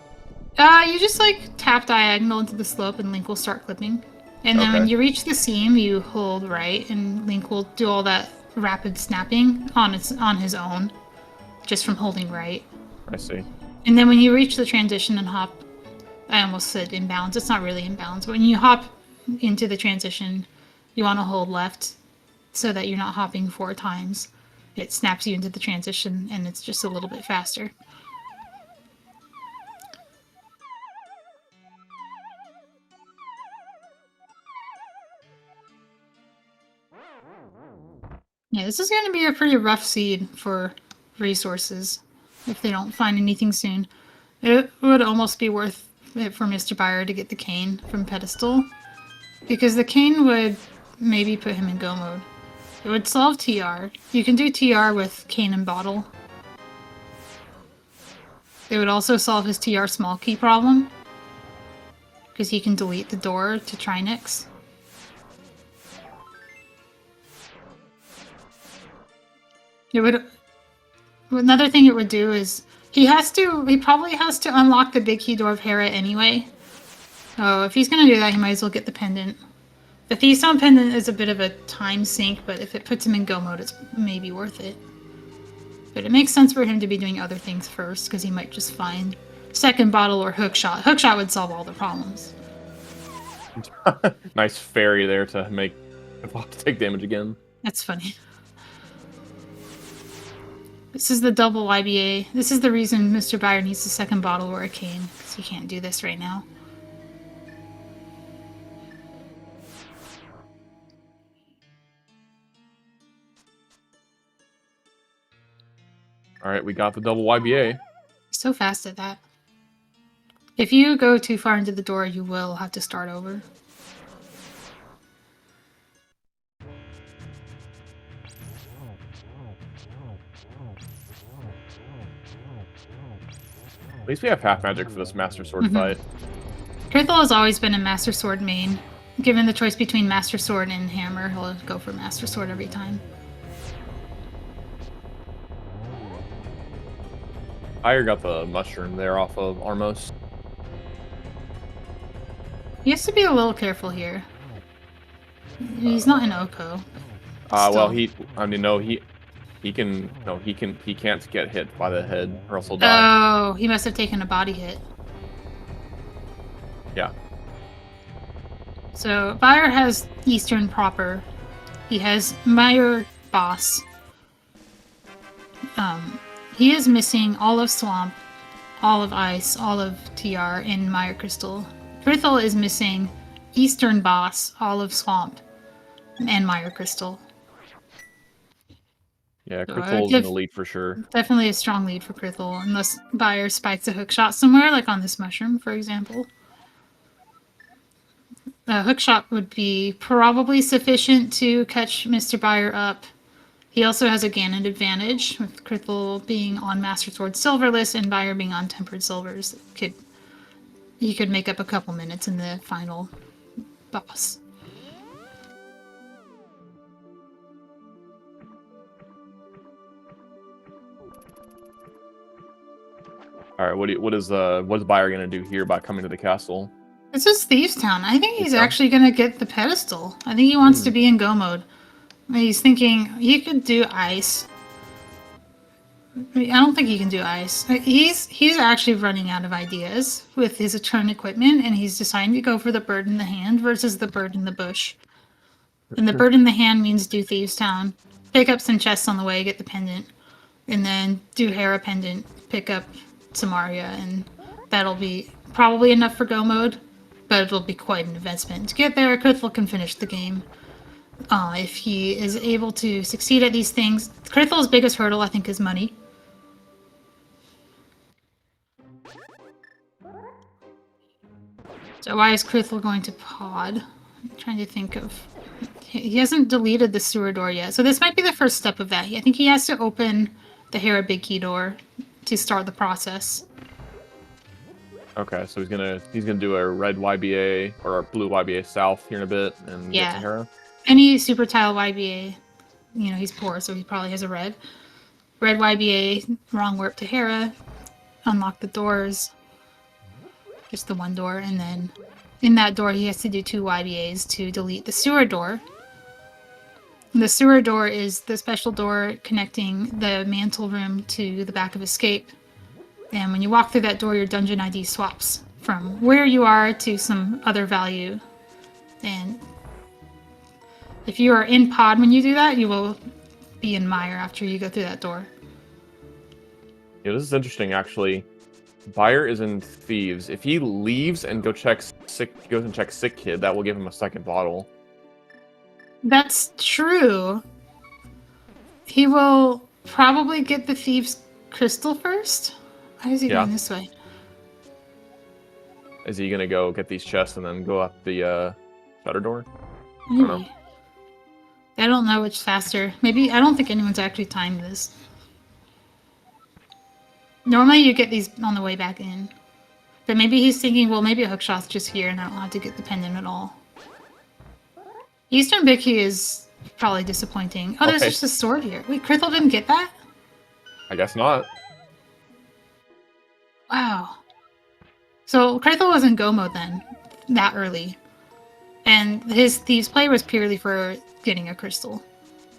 You just like tap diagonal into the slope and Link will start clipping. And then when you reach the seam, you hold right and Link will do all that rapid snapping on his own, just from holding right. I see. And then when you reach the transition and hop, I almost said inbounds. It's not really inbounds. But when you hop into the transition, you want to hold left so that you're not hopping 4 times. It snaps you into the transition and it's just a little bit faster. Yeah, this is going to be a pretty rough seed for resources if they don't find anything soon. It would almost be worth it for MrByer to get the Cane from Pedestal, because the Cane would maybe put him in go mode. It would solve TR. You can do TR with Cane and Bottle. It would also solve his TR small key problem, because he can delete the door to Trinix. It would. Another thing it would do is he probably has to unlock the big key door of Hera anyway. Oh, if he's gonna do that, he might as well get the pendant. The Thiefstone pendant is a bit of a time sink, but if it puts him in go mode, it's maybe worth it. But it makes sense for him to be doing other things first, because he might just find second bottle or hookshot. Hookshot would solve all the problems. Nice fairy there to make to take damage again. That's funny. This is the double YBA. This is the reason MrByer needs the second bottle or a Cane, because he can't do this right now. Alright, we got the double YBA. So fast at that. If you go too far into the door, you will have to start over. At least we have half magic for this Master Sword fight. Krithel has always been a Master Sword main. Given the choice between Master Sword and Hammer, he'll go for Master Sword every time. Fire got the mushroom there off of Armos. He has to be a little careful here. He's not in Oko. Well, he can't get hit by the head or else he'll die. Oh, he must have taken a body hit. Yeah. So, Byer has Eastern proper. He has Mire boss. He is missing all of Swamp, all of Ice, all of TR, and Mire Crystal. Krithel is missing Eastern boss, all of Swamp, and Mire Crystal. Yeah, So krithel is in the lead for sure. definitely a strong lead for krithel, unless Buyer spikes a hook shot somewhere, like on this mushroom, for example. A hook shot would be probably sufficient to catch MrByer up. He also has a Ganon advantage, with krithel being on Master Sword Silverless and Buyer being on Tempered Silvers. He could make up a couple minutes in the final boss. All right, what is Buyer gonna do here by coming to the castle? This is Thieves Town. I think he's Yeah. actually going to get the pedestal. I think he wants to be in go mode. He's thinking he could do ice. I don't think he can do ice. He's actually running out of ideas with his turn equipment, and he's deciding to go for the bird in the hand versus the bird in the bush. And the bird in the hand means do Thieves Town, pick up some chests on the way, get the pendant, and then do Hera pendant, pick up Samaria, and that'll be probably enough for go mode, but it'll be quite an investment. To get there, krithel can finish the game. If he is able to succeed at these things, krithel's biggest hurdle, I think, is money. So why is krithel going to pod? I'm trying to think of... He hasn't deleted the sewer door yet, so this might be the first step of that. I think he has to open the Hera Big Key door to start the process. Okay, so he's gonna do a red YBA or a blue YBA south here in a bit and get to Hera. Any super tile YBA, you know, he's poor, so he probably has a red. Red YBA, wrong warp to Hera, unlock the doors, just the one door, and then in that door he has to do 2 YBAs to delete the sewer door. The sewer door is the special door connecting the mantle room to the back of Escape. And when you walk through that door, your dungeon ID swaps from where you are to some other value. And if you are in pod when you do that, you will be in Mire after you go through that door. Yeah, this is interesting, actually. Buyer is in Thieves. If he leaves and goes and checks Sick Kid, that will give him a second bottle. That's true. He will probably get the Thieves Crystal first. Why is he going this way? Is he gonna go get these chests and then go up the shutter door? Maybe. I don't know. I don't know which faster. Maybe, I don't think anyone's actually timed this. Normally you get these on the way back in. But maybe he's thinking, well, maybe a hookshot's just here and I don't have to get the pendant at all. Eastern Bicky is probably disappointing. Oh, there's just a sword here. Wait, krithel didn't get that? I guess not. Wow. So krithel was in go mode then, that early. And his Thieves play was purely for getting a crystal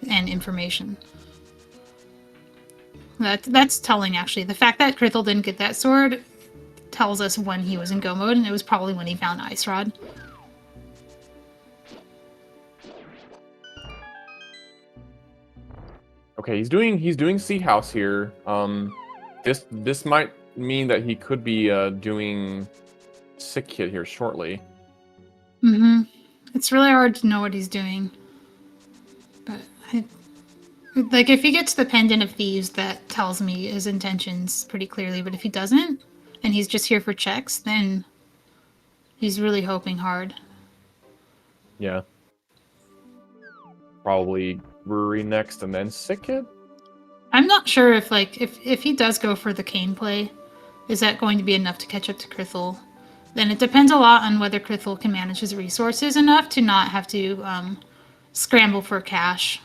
and information. That's telling, actually. The fact that krithel didn't get that sword tells us when he was in go mode, and it was probably when he found Ice Rod. Okay, he's doing Sea House here. This might mean that he could be doing Sick Kid here shortly. Mm-hmm. It's really hard to know what he's doing. But like, if he gets the Pendant of Thieves, that tells me his intentions pretty clearly. But if he doesn't, and he's just here for checks, then he's really hoping hard. Yeah. Probably Brewery next and then Sick Kid? I'm not sure if, like, if he does go for the Kane play, is that going to be enough to catch up to krithel? Then it depends a lot on whether krithel can manage his resources enough to not have to scramble for cash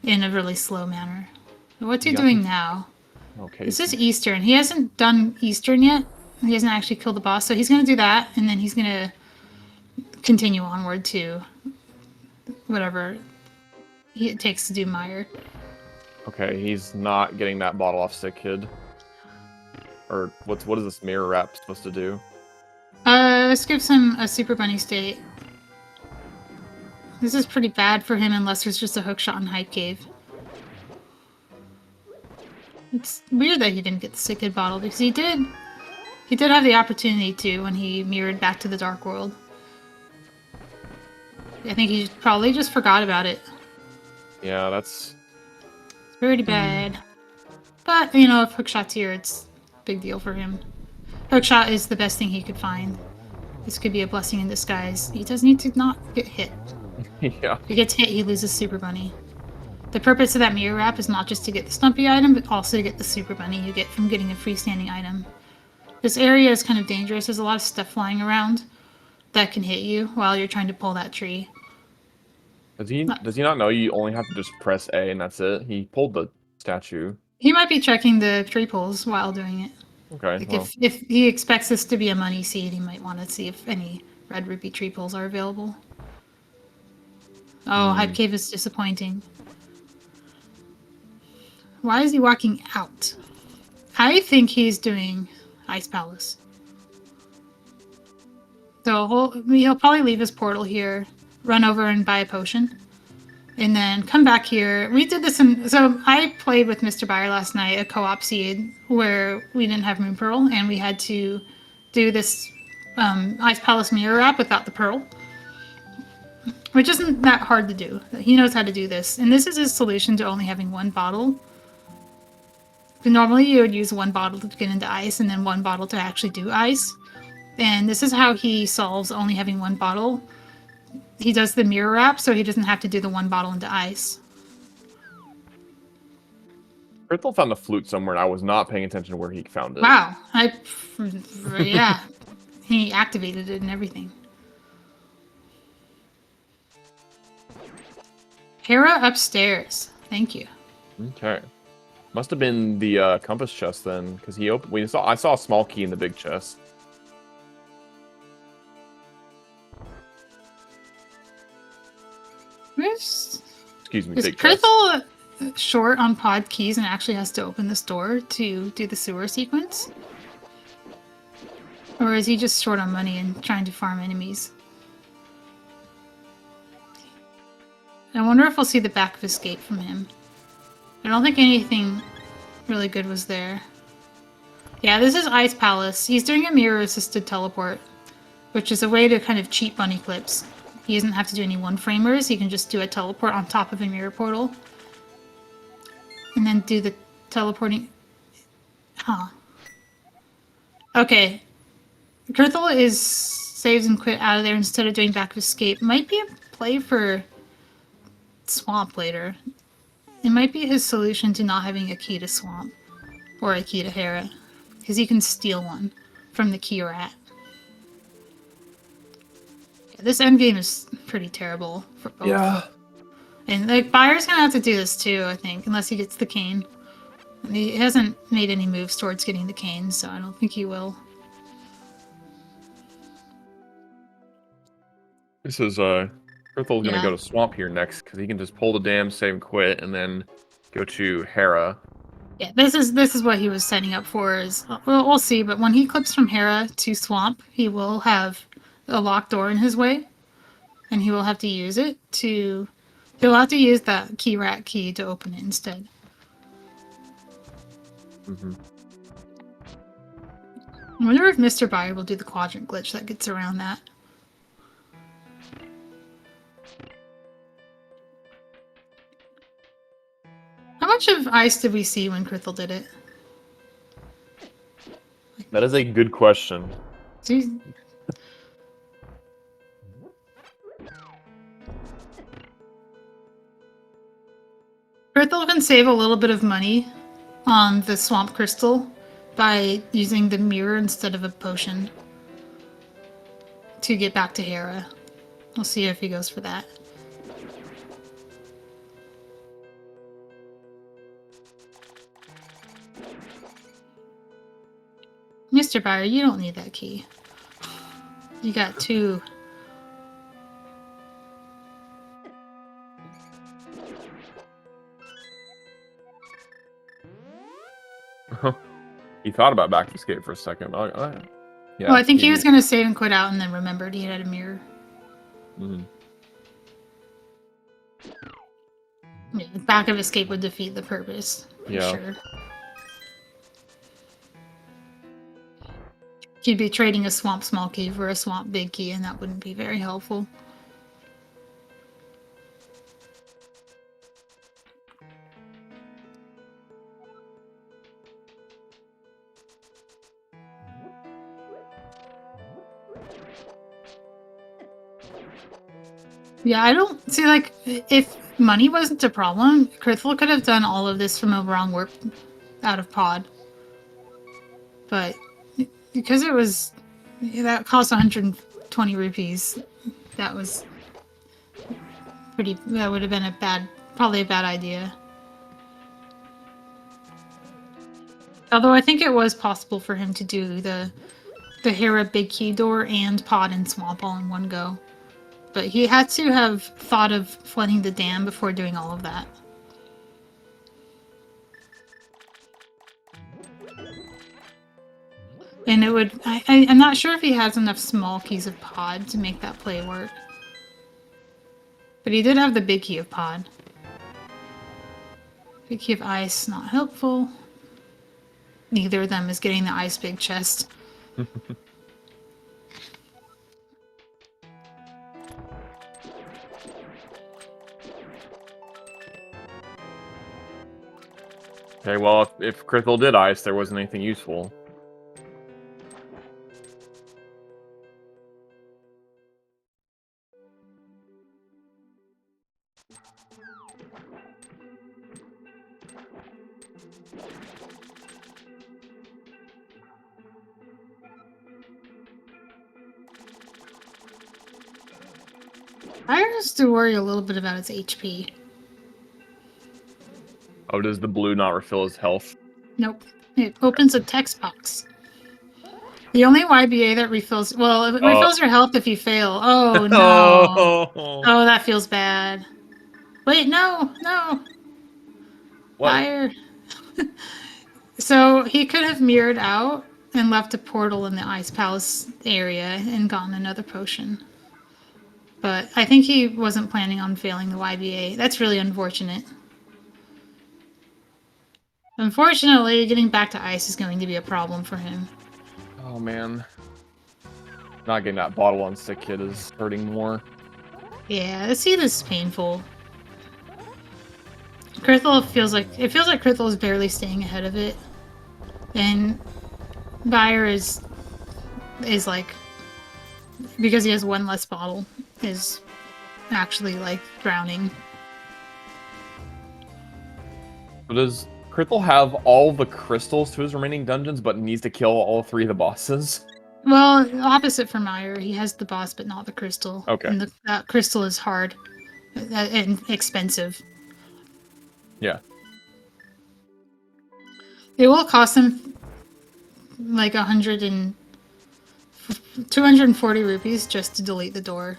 in a really slow manner. What's he doing now? Okay. This is Eastern. He hasn't done Eastern yet. He hasn't actually killed the boss, so he's going to do that, and then he's going to continue onward to whatever it takes to do Mire. Okay, he's not getting that bottle off Sick Kid. Or what is this mirror wrap supposed to do? This gives him a Super Bunny state. This is pretty bad for him unless there's just a hookshot in Hype Cave. It's weird that he didn't get the Sick Kid bottle, because he did have the opportunity to when he mirrored back to the Dark World. I think he probably just forgot about it. Yeah, that's Pretty bad. But, you know, if Hookshot's here, it's a big deal for him. Hookshot is the best thing he could find. This could be a blessing in disguise. He does need to not get hit. Yeah. If he gets hit, he loses Super Bunny. The purpose of that mirror wrap is not just to get the Stumpy item, but also to get the Super Bunny you get from getting a freestanding item. This area is kind of dangerous. There's a lot of stuff flying around that can hit you while you're trying to pull that tree. Does he not know you only have to just press A and that's it? He pulled the statue. He might be checking the tree pulls while doing it. Okay. Like Well. if he expects this to be a money seed, he might want to see if any red rupee tree pulls are available. Oh, Hype Cave is disappointing. Why is he walking out? I think he's doing Ice Palace. So he'll probably leave his portal here, run over and buy a potion, and then come back here. We did this so I played with MrByer last night, a co-op seed, where we didn't have Moon Pearl, and we had to do this Ice Palace mirror wrap without the pearl, which isn't that hard to do. He knows how to do this, and this is his solution to only having one bottle. But normally you would use one bottle to get into ice, and then one bottle to actually do ice. And this is how he solves only having one bottle. He does the mirror wrap, so he doesn't have to do the one bottle into ice. krithel found the flute somewhere, and I was not paying attention to where he found it. Wow. Yeah. He activated it and everything. Hera upstairs. Thank you. Okay. Must have been the compass chest then, because he opened. I saw a small key in the big chest. Excuse me, Is big chest. krithel short on pod keys and actually has to open this door to do the sewer sequence? Or is he just short on money and trying to farm enemies? I wonder if we'll see the back of escape from him. I don't think anything really good was there. Yeah, this is Ice Palace. He's doing a mirror-assisted teleport, which is a way to kind of cheat bunny clips. He doesn't have to do any one-framers. He can just do a teleport on top of a mirror portal. And then do the teleporting... Huh. Okay. krithel is saves and quit out of there instead of doing back of escape. Might be a play for Swamp later. It might be his solution to not having a key to Swamp. Or a key to Hera. Because he can steal one from the key rat. Yeah, this endgame is pretty terrible for both. Yeah. And like Byer's gonna have to do this too, I think, unless he gets the cane. And he hasn't made any moves towards getting the cane, so I don't think he will. This is krithel's gonna go to Swamp here next because he can just pull the damn save and quit and then go to Hera. Yeah, this is what he was setting up for. Is we'll see, but when he clips from Hera to Swamp, he will have a locked door in his way, and he will have to use it to. He'll have to use that key rat key to open it instead. Mm-hmm. I wonder if MrByer will do the quadrant glitch that gets around that. How much of ice did we see when krithel did it? That is a good question. Jeez. krithel can save a little bit of money on the swamp crystal by using the mirror instead of a potion to get back to Hera. We'll see if he goes for that. MrByer, you don't need that key. You got two. He thought about back escape for a second. Yeah, Well, I think he was going to save and quit out and then remembered he had a mirror. Mm-hmm. Yeah, back of escape would defeat the purpose. For sure. He'd be trading a swamp small key for a swamp big key, and that wouldn't be very helpful. Yeah, I don't see, like, if money wasn't a problem, krithel could have done all of this from a wrong work out of pod. But because it was, that cost 120 rupees, that was that would have been probably a bad idea. Although I think it was possible for him to do the Hera big key door and pod and swamp all in one go. But he had to have thought of flooding the dam before doing all of that. And it would... I'm not sure if he has enough small keys of pod to make that play work. But he did have the big key of pod. Big key of ice, not helpful. Neither of them is getting the ice big chest. Okay, well, if krithel did ice, there wasn't anything useful. I has to worry a little bit about its HP. Oh, does the blue not refill his health? Nope. It opens a text box. The only YBA that refills... Well, it refills your health if you fail. Oh, no. Oh, that feels bad. Wait, no, no. What? Fire. So he could have mirrored out and left a portal in the Ice Palace area and gotten another potion. But I think he wasn't planning on failing the YBA. That's really unfortunate. Unfortunately, getting back to ice is going to be a problem for him. Oh, man. Not getting that bottle on stick kit is hurting more. Yeah, this heat is painful. krithel feels like krithel is barely staying ahead of it. And Buyer is like, because he has one less bottle, is actually like drowning. But does krithel have all the crystals to his remaining dungeons, but needs to kill all 3 of the bosses? Well, opposite from Meyer, he has the boss but not the crystal. Okay. And that crystal is hard and expensive. Yeah. It will cost him like 240 rupees just to delete the door.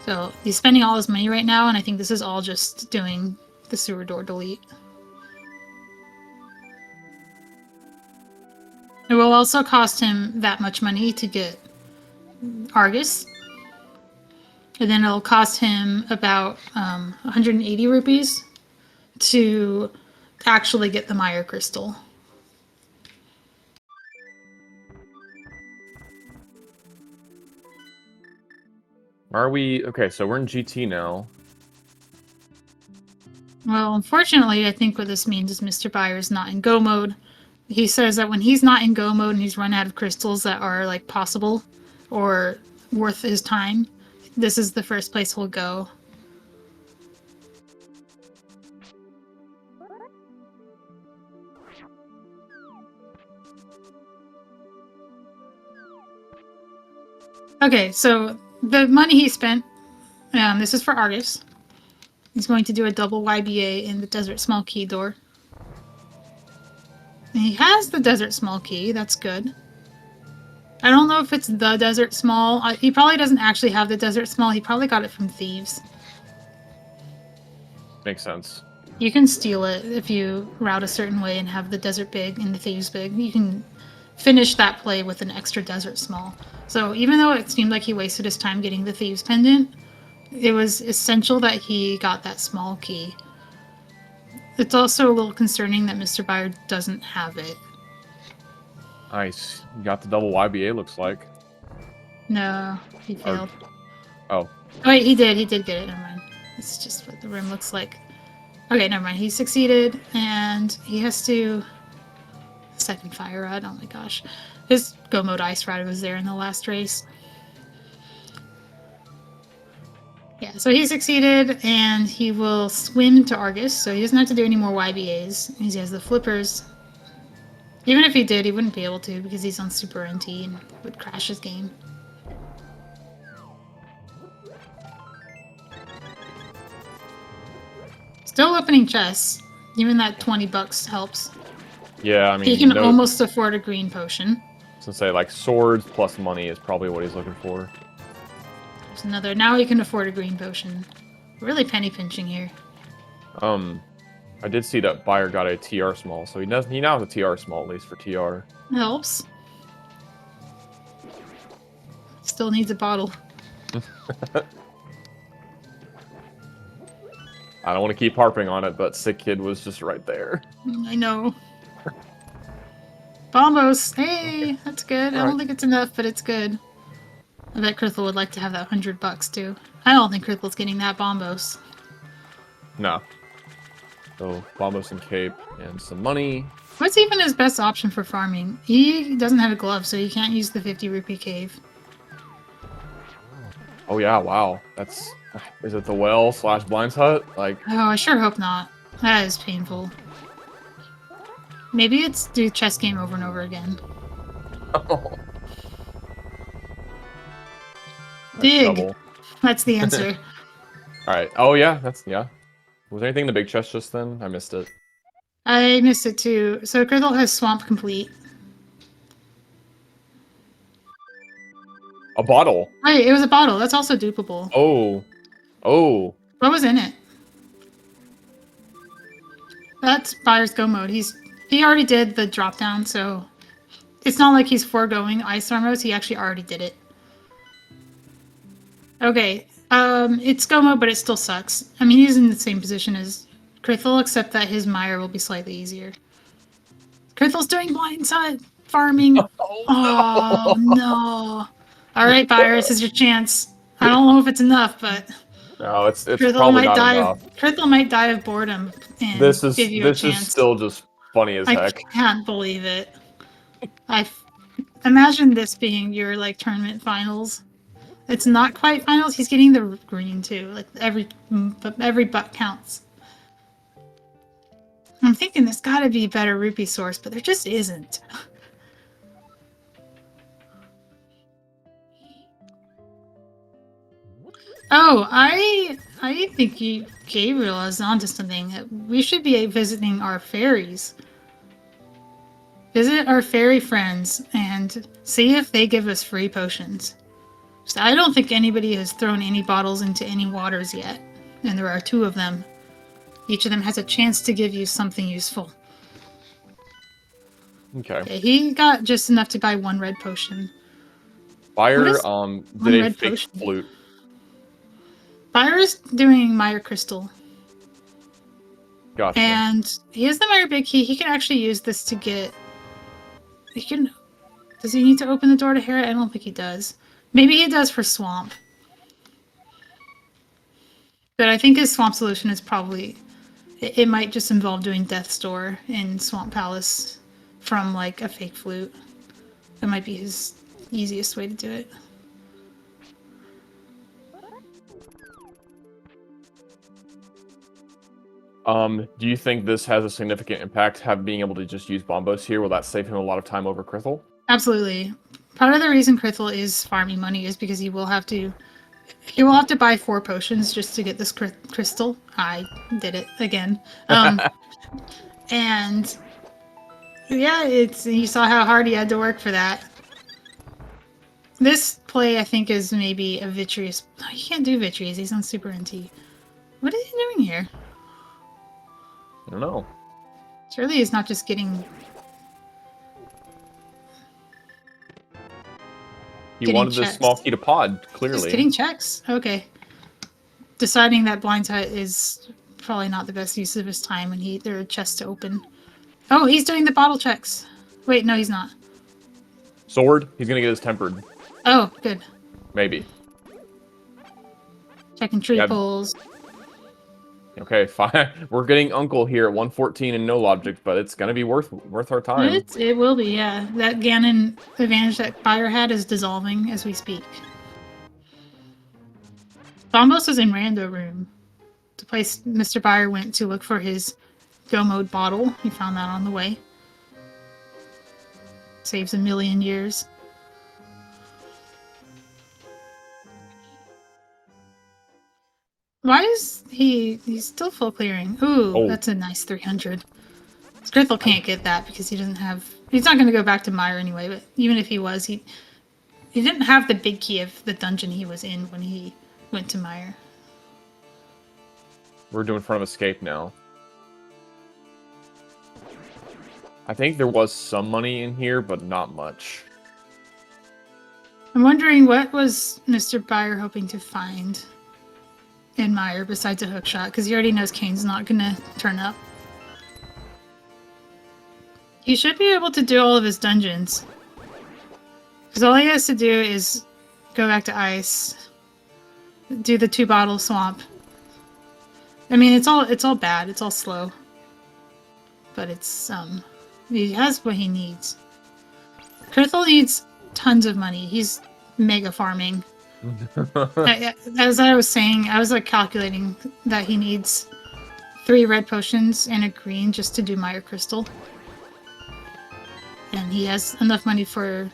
So he's spending all his money right now, and I think this is all just doing the sewer door delete. It will also cost him that much money to get Argus. And then it'll cost him about 180 rupees to actually get the Meyer crystal. Are we... Okay, so we're in GT now. Well, unfortunately, I think what this means is MrByer is not in Go mode. He says that when he's not in Go mode and he's run out of crystals that are like possible or worth his time, this is the first place he'll go. Okay, so the money he spent, this is for Argus. He's going to do a double YBA in the Desert Small Key door. And he has the Desert Small Key, that's good. I don't know if it's the Desert Small. He probably doesn't actually have the Desert Small, he probably got it from thieves. Makes sense. You can steal it if you route a certain way and have the Desert Big and the Thieves Big. You can finish that play with an extra Desert Small. So even though it seemed like he wasted his time getting the Thieves Pendant, it was essential that he got that small key. It's also a little concerning that MrByer doesn't have it. Nice. You got the double YBA, looks like. No, he failed. Oh. Wait, he did get it. Never mind. It's just what the room looks like. Okay, never mind. He succeeded, and he has to... Second fire rod, oh my gosh. His Go Mode Ice Rod was there in the last race. Yeah, so he succeeded, and he will swim to Argus, so he doesn't have to do any more YBAs. He has the flippers. Even if he did, he wouldn't be able to because he's on Super NT and would crash his game. Still opening chests. Even that $20 helps. Yeah, I mean, He can almost afford a green potion. To say like swords plus money is probably what he's looking for. There's another. Now he can afford a green potion. Really penny pinching here. I did see that Buyer got a TR small, so he now has a TR small at least for TR. Helps. Still needs a bottle. I don't want to keep harping on it, but Sick Kid was just right there. I know. Bombos! Hey, that's good. I don't think it's enough, but it's good. I bet krithel would like to have that $100 too. I don't think krithle's getting that bombos. No. So, Bombos and Cape and some money. What's even his best option for farming? He doesn't have a glove, so he can't use the 50 rupee cave. Oh yeah, wow. That's... Is it the well / Blind's Hut? Like... Oh, I sure hope not. That is painful. Maybe it's do chess game over and over again. Oh. Dig! Double. That's the answer. Alright. Oh yeah, yeah. Was there anything in the big chest just then? I missed it. I missed it too. So krithel has swamp complete. A bottle! Wait, it was a bottle. That's also dupable. Oh. Oh. What was in it? That's Buyer's Go mode. He already did the drop down, so it's not like he's foregoing ice armors. He actually already did it. Okay, it's Go mode, but it still sucks. I mean, he's in the same position as krithel, except that his mire will be slightly easier. Krithel's doing blind side farming. Oh no! All right, Buyer, this is your chance. I don't know if it's enough, but no, it's probably not enough. krithel might die of boredom and give you a chance. This is still just funny as heck. I can't believe it. I imagine this being your like tournament finals. It's not quite finals. He's getting the green too. Like every butt counts. I'm thinking there's got to be a better rupee source, but there just isn't. Oh, I think Gabriel is onto something. We should be visiting our fairies. Visit our fairy friends and see if they give us free potions. So I don't think anybody has thrown any bottles into any waters yet, and there are 2 of them. Each of them has a chance to give you something useful. Okay. He got just enough to buy 1 red potion. Buyer did a fake flute. Buyer's doing Mire Crystal. Gotcha. And he has the Mire Big Key. He can actually use this to get... Does he need to open the door to Hera? I don't think he does. Maybe he does for Swamp. But I think his Swamp solution is probably... It might just involve doing Death's Door in Swamp Palace from, like, a fake flute. That might be his easiest way to do it. Do you think this has a significant impact, being able to just use Bombos here? Will that save him a lot of time over krithel? Absolutely. Part of the reason krithel is farming money is because he will have to buy 4 potions just to get this crystal. I did it again. And yeah, you saw how hard he had to work for that. This play, I think, is maybe a Vitreous. No, he can't do Vitreous. He's on Super NT. What is he doing here? I don't know. Surely he's not just getting... He wanted the small key to pod, clearly. Just getting checks. Okay. Deciding that Blind's Hut is probably not the best use of his time when there are chests to open. Oh, he's doing the bottle checks. Wait, no, he's not. Sword? He's gonna get his tempered. Oh, good. Maybe. Checking tree pulls. Okay, fine. We're getting Uncle here at 114 and no logic, but it's gonna be worth our time. It will be, yeah. That Ganon advantage that Buyer had is dissolving as we speak. Bombos was in Rando Room. The place MrByer went to look for his Go Mode bottle. He found that on the way. Saves a million years. Why is he's still full clearing? Ooh, Oh, that's a nice 300. Krithel can't get that because he doesn't have. He's not going to go back to Meyer anyway. But even if he was, he didn't have the big key of the dungeon he was in when he went to Meyer. we're doing front of escape now. I think there was some money in here, but not much. I'm wondering what was MrByer hoping to find in Meyer besides a hookshot, because he already knows Kane's not going to turn up. He should be able to do all of his dungeons. Because all he has to do is go back to ice, do the 2-bottle swamp. I mean, it's all bad. It's all slow. But it's, he has what he needs. Krithel needs tons of money. He's mega farming. As I was saying, I was like calculating that he needs 3 red potions and a green just to do Meyer Crystal. And he has enough money for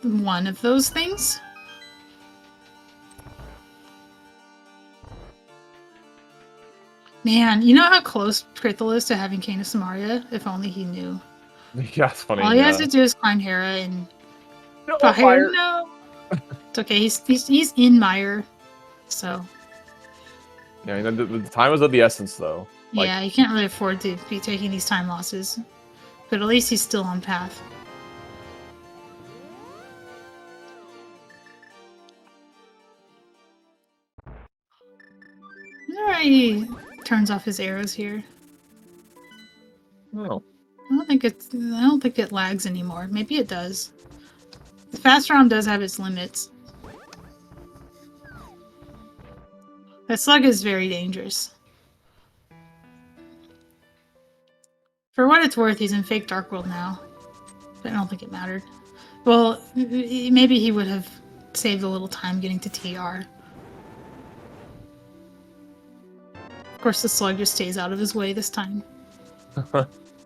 one of those things. Man, you know how close Krithel is to having Kane of Samaria? If only he knew. Yeah, it's funny. All he has to do is climb Hera and No, fire. No, it's okay. He's in Meyer, so yeah, the time is of the essence, though. Like, yeah, he can't really afford to be taking these time losses. But at least he's still on path. Alright, he turns off his arrows here. oh, I don't think it lags anymore. Maybe it does. The fast ROM does have its limits. That slug is very dangerous. For what it's worth, he's in fake Dark World now. But I don't think it mattered. Well, maybe he would have saved a little time getting to TR. Of course, the slug just stays out of his way this time.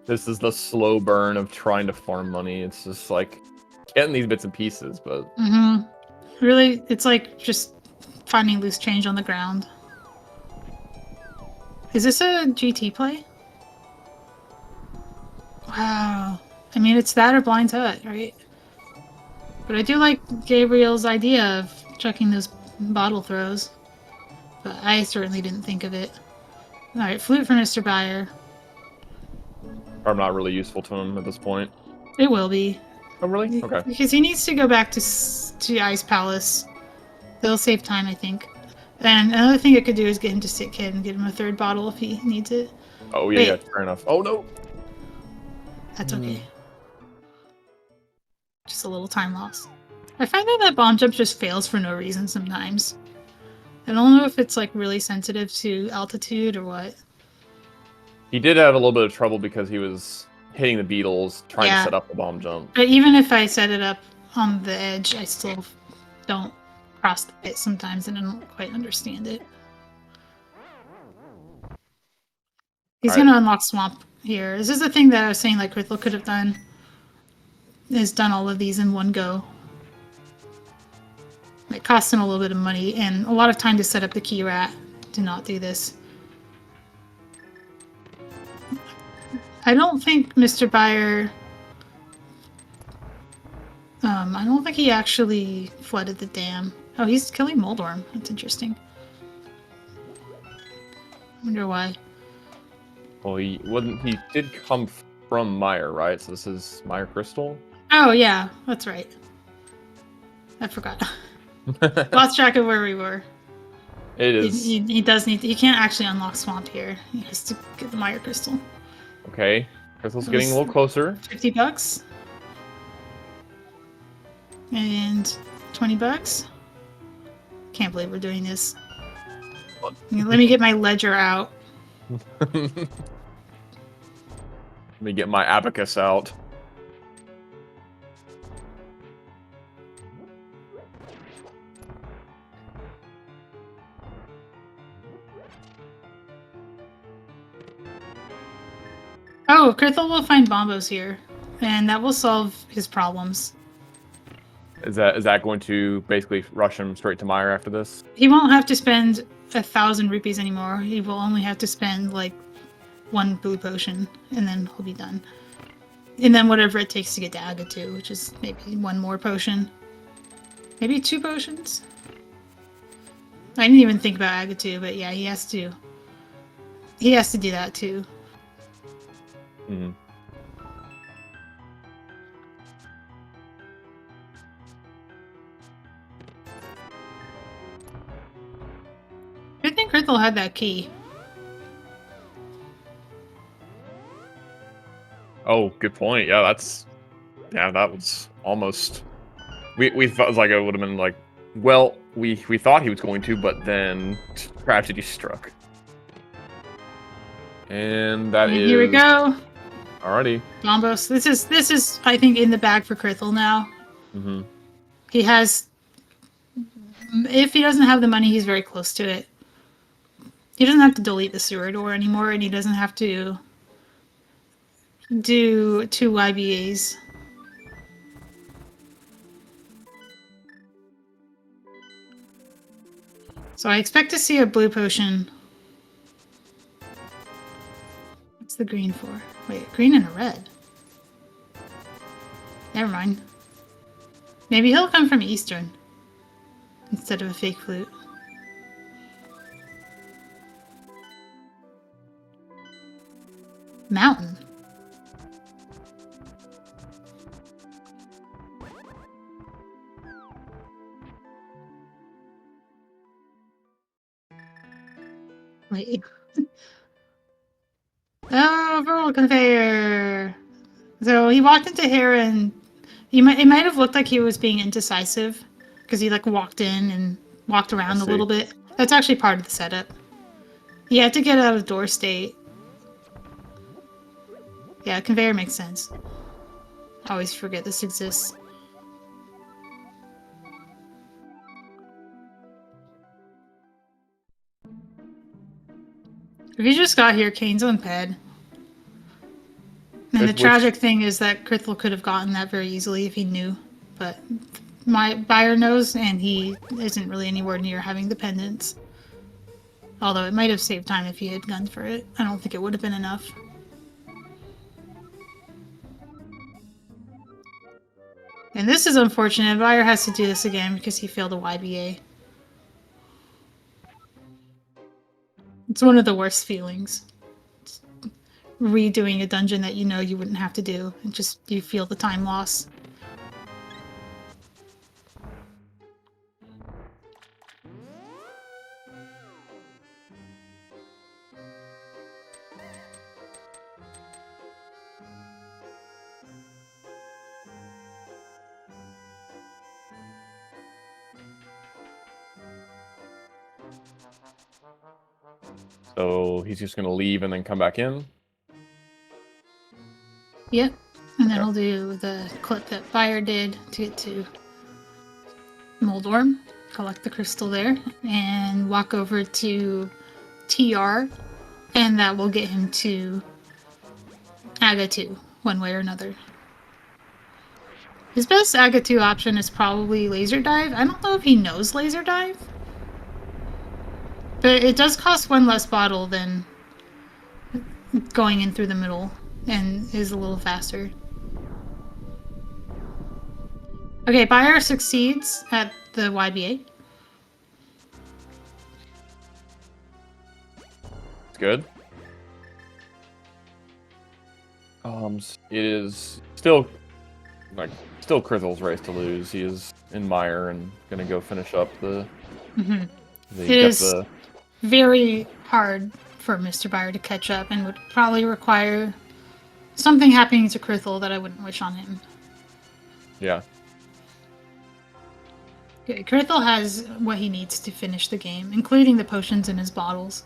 this is the slow burn of trying to farm money. It's just like getting these bits and pieces, but Really, it's like just finding loose change on the ground. Is this a GT play? Wow. I mean, it's that or Blind Hut, right? But I do like Gabriel's idea of chucking those bottle throws. But I certainly didn't think of it. Alright, flute for MrByer. I'm not really useful to him at this point. It will be. Oh, really? Okay. Because he needs to go back to Ice Palace. They'll save time, I think. And another thing it could do is get him to Sick Kid and get him a 3rd bottle if he needs it. Oh, yeah, Wait. yeah, fair enough. Oh, no! That's okay. Just a little time loss. I find that bomb jump just fails for no reason sometimes. I don't know if it's like really sensitive to altitude or what. He did have a little bit of trouble because he was hitting the beetles, trying to Yeah. set up the bomb jump. But even if I set it up on the edge, I still don't cross the pit sometimes and I don't quite understand it. He's Alright. gonna unlock Swamp here. This is the thing that I was saying like Krithel could have done. Is done all of these in one go. It costs him a little bit of money and a lot of time to set up the key rat to not do this. I don't think MrByer... I don't think he actually flooded the dam. Oh, he's killing Moldorm. That's interesting. Wonder why. Well, he did come from Meyer, right? So this is Meyer Crystal? Oh, yeah. That's right. I forgot. Lost track of where we were. It is. He does need to, he can't actually unlock Swamp here. He has to get the Meyer Crystal. Okay. Crystal's getting a little closer. $50. And $20. Can't believe we're doing this. Let me get my ledger out. Let me get my abacus out. Oh, krithel will find bombos here, and that will solve his problems. Is that going to basically rush him straight to Meyer after this? He won't have to spend 1,000 rupees anymore. He will only have to spend like 1 blue potion, and then he'll be done. And then whatever it takes to get to Agatu, which is maybe 1 more potion. Maybe 2 potions? I didn't even think about Agatu, but yeah, he has to. He has to do that too. Mm-hmm. I think krithel had that key. Oh, good point. Yeah, that was almost. We thought like it would have been like, well, we thought he was going to, but then tragedy struck. And that is. Here we go. Alrighty. Bombos. This is I think in the bag for krithel now. Mm-hmm. He has. If he doesn't have the money, he's very close to it. He doesn't have to delete the sewer door anymore, and he doesn't have to do 2 YBAs. So I expect to see a blue potion. What's the green for? Wait, green and a red. Never mind. Maybe he'll come from Eastern instead of a fake flute. Mountain. Wait. Oh, roll conveyor. So he walked into here and it might have looked like he was being indecisive because he like walked in and walked around a little bit. That's actually part of the setup. He had to get out of door state. Yeah, conveyor makes sense. I always forget this exists. If you just got here, Kane's on ped. And the tragic thing is that krithel could have gotten that very easily if he knew. But my buyer knows, and he isn't really anywhere near having the pendants. Although it might have saved time if he had gone for it. I don't think it would have been enough. And this is unfortunate. Buyer has to do this again because he failed a YBA. It's one of the worst feelings. It's redoing a dungeon that you know you wouldn't have to do, and just you feel the time loss. So he's just gonna leave and then come back in? Yep. And then he'll do the clip that Buyer did to get to Moldorm, collect the crystal there, and walk over to TR, and that will get him to Agatu, one way or another. His best Agatu option is probably Laser Dive. I don't know if he knows Laser Dive, but it does cost 1 less bottle than going in through the middle, and is a little faster. Okay, Buyer succeeds at the YBA. It's good. It is still Krithel's race to lose. He is in Meyer and gonna go finish up the. Mm-hmm. It is very hard for MrByer to catch up, and would probably require something happening to krithel that I wouldn't wish on him. Yeah. Okay, krithel has what he needs to finish the game, including the potions in his bottles.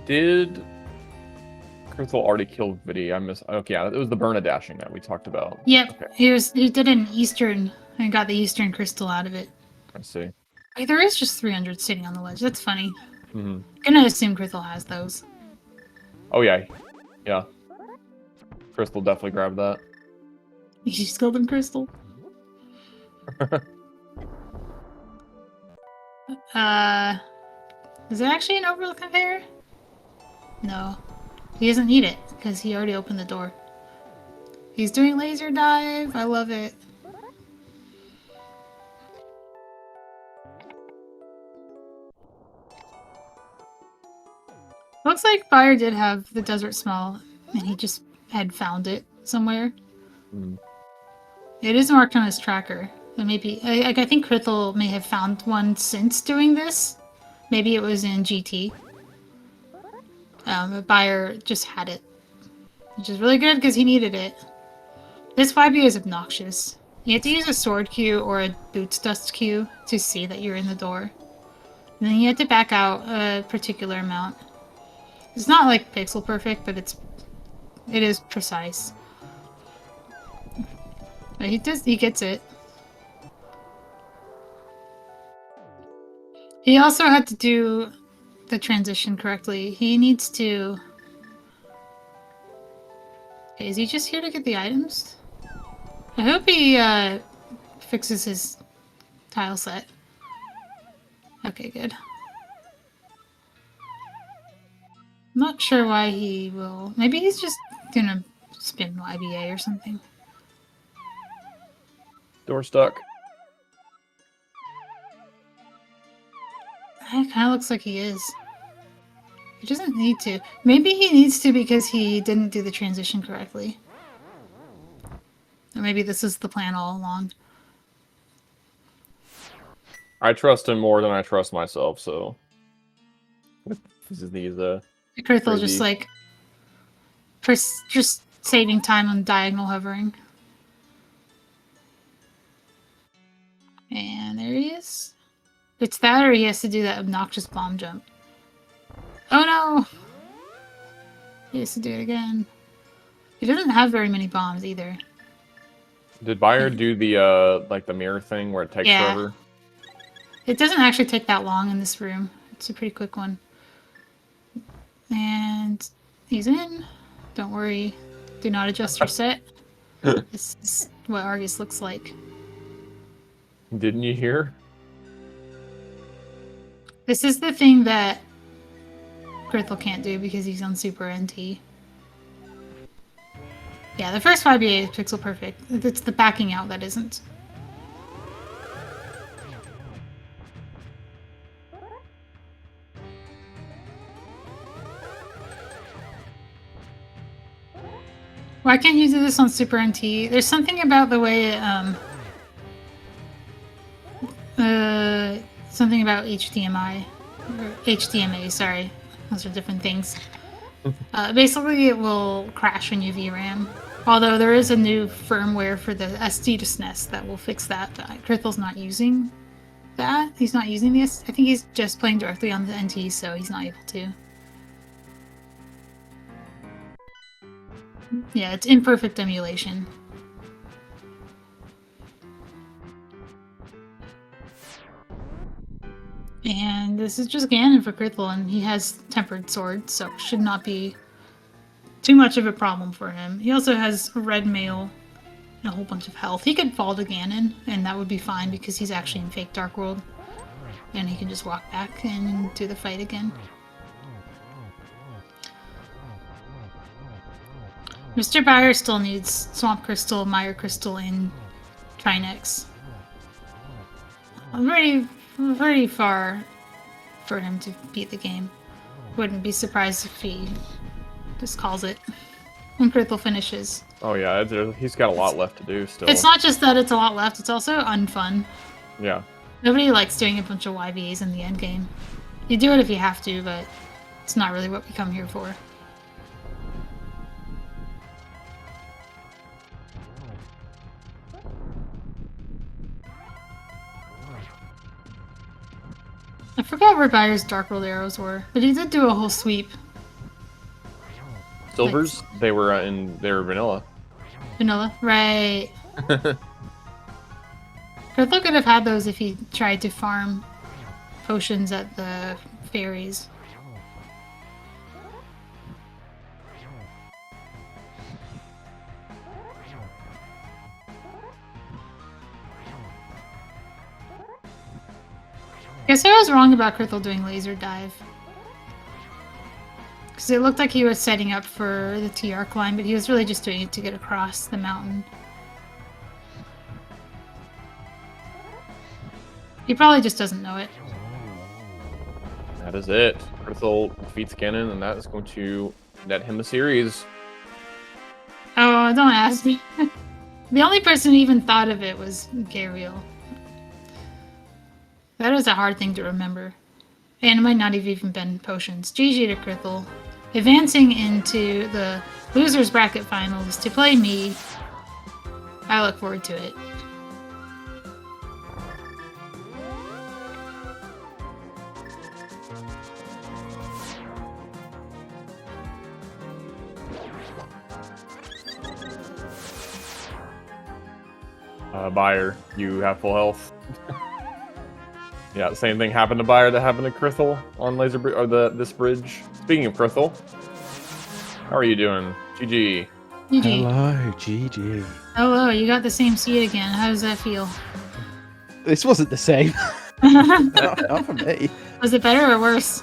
Did krithel already kill Viddy? I missed. Okay, yeah, it was the Bernadashing that we talked about. Yep, Okay. he did an Eastern and got the Eastern crystal out of it. I see. Wait, there is just 300 sitting on the ledge. That's funny. Mm-hmm. Gonna assume krithel has those. Oh yeah, yeah. Crystal definitely grabbed that. You just called him Crystal. Is there actually an overlook conveyor? No. He doesn't need it, because he already opened the door. He's doing laser dive. I love it. Looks like Byer did have the desert smell, and he just had found it somewhere. Mm. It is marked on his tracker. But maybe I think krithel may have found one since doing this. Maybe it was in GT. But Byer just had it, which is really good because he needed it. This 5B is obnoxious. You have to use a sword cue or a boots dust cue to see that you're in the door. And then you have to back out a particular amount. It's not like pixel perfect, but it is precise. But he gets it. He also had to do the transition correctly. He needs to... Okay, is he just here to get the items? I hope he fixes his tile set. Okay, good. I'm not sure why he will... Maybe he's just gonna spin YBA or something. Door stuck. It kind of looks like he is. He doesn't need to. Maybe he needs to because he didn't do the transition correctly. Or maybe this is the plan all along. I trust him more than I trust myself, so... This is these, krithel just like... just saving time on diagonal hovering. And there he is. It's that or he has to do that obnoxious bomb jump. Oh no! He has to do it again. He doesn't have very many bombs either. Did Byer do the, like, the mirror thing where it takes forever? It doesn't actually take that long in this room. It's a pretty quick one. And he's in. Don't worry. Do not adjust your set. This is what Argus looks like. Didn't you hear? This is the thing that krithel can't do because he's on Super NT. Yeah, the first 5BA is pixel perfect. It's the backing out that isn't. Why can't you do this on Super NT? There's something about the way something about HDMI. Or HDMA, sorry. Those are different things. Basically, it will crash when you VRAM. Although there is a new firmware for the SD to SNES that will fix that. Krithel's not using that. He's not using this. I think he's just playing directly on the NT, so he's not able to. Yeah, it's imperfect emulation. And this is just Ganon for krithel, and he has tempered sword, so it should not be too much of a problem for him. He also has red mail and a whole bunch of health. He could fall to Ganon, and that would be fine because he's actually in fake Dark World. And he can just walk back and do the fight again. MrByer still needs Swamp Crystal, Mire Crystal, and Trinex. Very far for him to beat the game. Wouldn't be surprised if he just calls it. when krithel finishes. Oh yeah, he's got a lot left to do still. It's not just that it's a lot left, it's also unfun. Yeah. Nobody likes doing a bunch of YVs in the end game. You do it if you have to, but it's not really what we come here for. I forgot where Byer's Dark World arrows were, but he did do a whole sweep. Silvers, they were vanilla. Vanilla, right. Krithel could have had those if he tried to farm potions at the fairies. Guess I was wrong about Krithel doing laser dive. Because it looked like he was setting up for the TR climb, but he was really just doing it to get across the mountain. He probably just doesn't know it. That is it. Krithel defeats Ganon, and that is going to net him the series. Oh, don't ask me. The only person who even thought of it was Gariel. That is a hard thing to remember. And it might not have even been potions. GG to Krithel. Advancing into the losers bracket finals to play me. I look forward to it. Buyer, you have full health. Yeah, the same thing happened to Buyer that happened to Krithel on this bridge. Speaking of Krithel, how are you doing? GG. GG. Hello, GG. Hello, you got the same seat again. How does that feel? This wasn't the same. Not for me. Was it better or worse?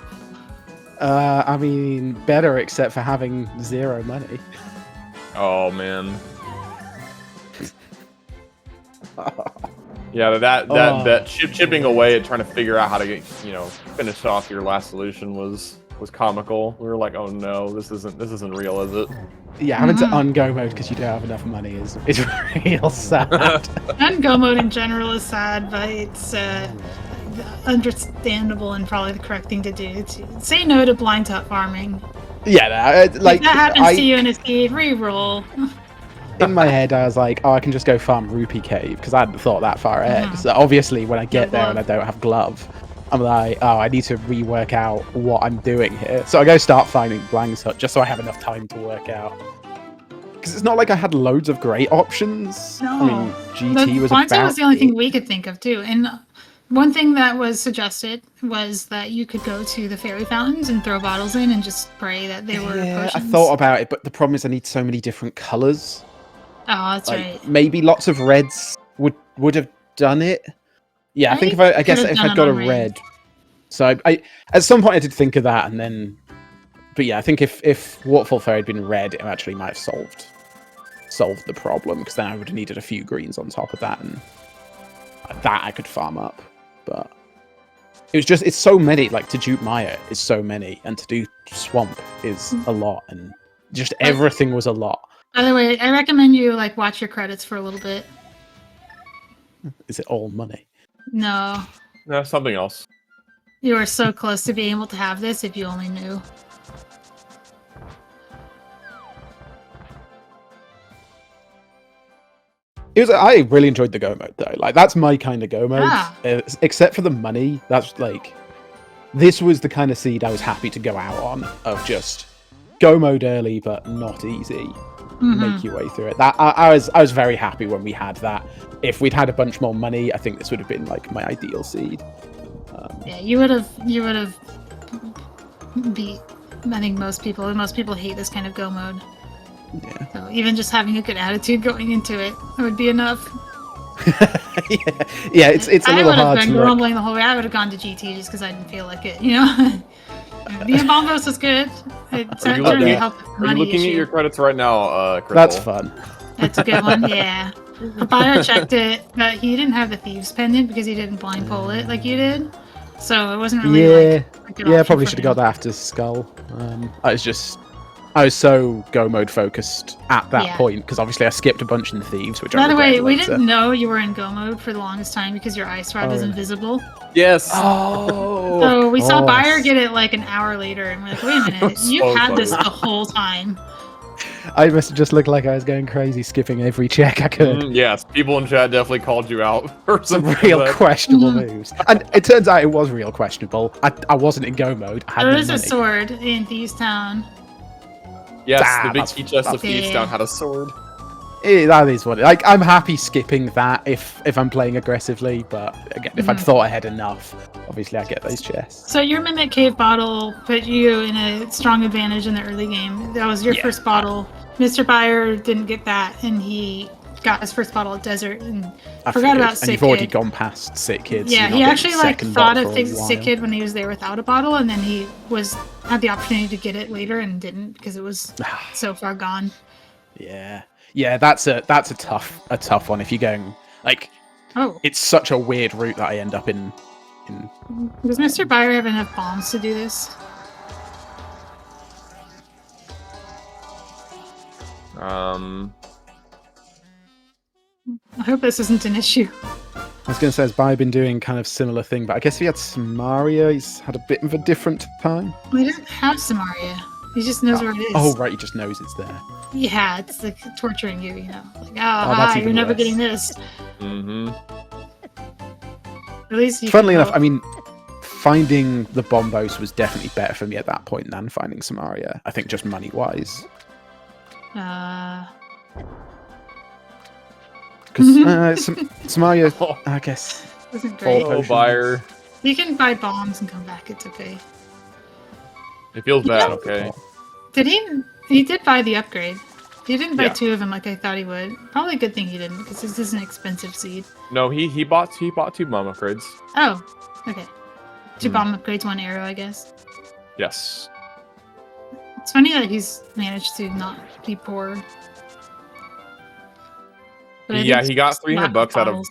I mean, better except for having 0 money. Oh man. Yeah, that chipping away at trying to figure out how to get finish off your last solution was comical. We were like, oh no, this isn't real, is it? Yeah, having to un-go mode because you don't have enough money is real sad. Un-go mode in general is sad, but it's understandable and probably the correct thing to do. To say no to blind top farming. Yeah, like if that happens to you in a seed, re-roll. In my head, I was like, oh, I can just go farm Rupee Cave, because I hadn't thought that far ahead. So obviously, when I get there and I don't have glove, I'm like, oh, I need to rework out what I'm doing here. So I go start finding Blang's Hut, just so I have enough time to work out. Because it's not like I had loads of great options. No. I mean, GT was Blang's about... was the only thing we could think of, too. And one thing that was suggested was that you could go to the fairy fountains and throw bottles in and just pray that they were potions. I thought about it, but the problem is I need so many different colours. Oh, that's right. Maybe lots of reds would have done it. Yeah, I think if I'd got a red. So I at some point I did think of that, and then, but yeah, I think if Waterfall Fairy had been red, it actually might have solved the problem, because then I would have needed a few greens on top of that, and that I could farm up. But it's so many. Like to dupe Maya is so many, and to do Swamp is a lot, and just everything was a lot. By the way, I recommend you watch your credits for a little bit. Is it all money? No. No, something else. You are so close to being able to have this if you only knew. I really enjoyed the go mode though. Like that's my kind of go mode. Yeah. Except for the money, that's this was the kind of seed I was happy to go out on, of just go mode early but not easy. Make your way through it. That I was very happy when we had that. If we'd had a bunch more money, I think this would have been my ideal seed. Yeah, you would have beat. I think most people hate this kind of go mode. Yeah. So even just having a good attitude going into it would be enough. yeah, it's a little hard to. I would have been grumbling the whole way. I would have gone to GT just because I didn't feel like it. The Bombos was good. It certainly helped with the money Are you looking issue. at your credits right now, Krithel? That's fun. That's a good one, yeah. Bio checked it, but he didn't have the Thieves Pendant because he didn't blind pull it like you did. So it wasn't really a good I option probably for should have him. got that after Skull. I was just I was so go mode focused at that Yeah. point because obviously I skipped a bunch in the thieves, which By I the way, regretted we later. didn't know you were in go mode for the longest time because your ice rod Oh, is really? invisible. Yes. Oh, So of we saw course. Byer get it like an hour later, and we're like, wait a minute, was you've so had this funny. the whole time. I must have just looked like I was going crazy, skipping every check I could. Yes, people in chat definitely called you out for Some some real of that. questionable moves. And it turns out it was real questionable. I wasn't in go mode. I had There no is a money. sword in Thieves Town. Yes, Ah, the big that's- key chest of that's- Thieves Yeah. Down had a sword. That is what like I'm happy skipping that if I'm playing aggressively, but again, if I'd Mhm. thought ahead enough, obviously I get those chests. So your Mimic Cave bottle put you in a strong advantage in the early game. That was your Yeah. first bottle. MrByer didn't get that, and he got his first bottle at Desert and I forgot figured. about And Sick you've already Kid. gone past Sick Kid. so Yeah, you're not he getting actually the like second thought bottle of for a Sick while. Kid when he was there without a bottle, and then he had the opportunity to get it later and didn't because it was so far gone. Yeah, that's a tough one. If you're going like, Oh, it's such a weird route that I end up in. does MrByer have enough bombs to do this? I hope this isn't an issue. I was going to say, has Bai been doing kind of similar thing, but I guess if he had Samaria, he's had a bit of a different time. We don't have Samaria. He just knows where it is. Oh, right, he just knows it's there. Yeah, it's like torturing you, you know. Like, that's hi, even you're never worse. getting this. Mm-hmm. At least you Funnily can enough, go- I mean, finding the Bombos was definitely better for me at that point than finding Samaria. I think just money-wise. Because Samaria, I guess... Isn't great. All Oh, potions. buyer. You can buy bombs and come back. It's okay. It feels bad, Yeah. okay? Did he? He did buy the upgrade. He didn't buy Yeah. 2 of them like I thought he would. Probably a good thing he didn't because this is an expensive seed. No, he bought 2 bomb upgrades. Oh, okay. 2 Hmm. bomb upgrades, 1 arrow, I guess. Yes. It's funny that he's managed to not be poor. But I Yeah, think he got it's just 300 lack bucks out of bottles.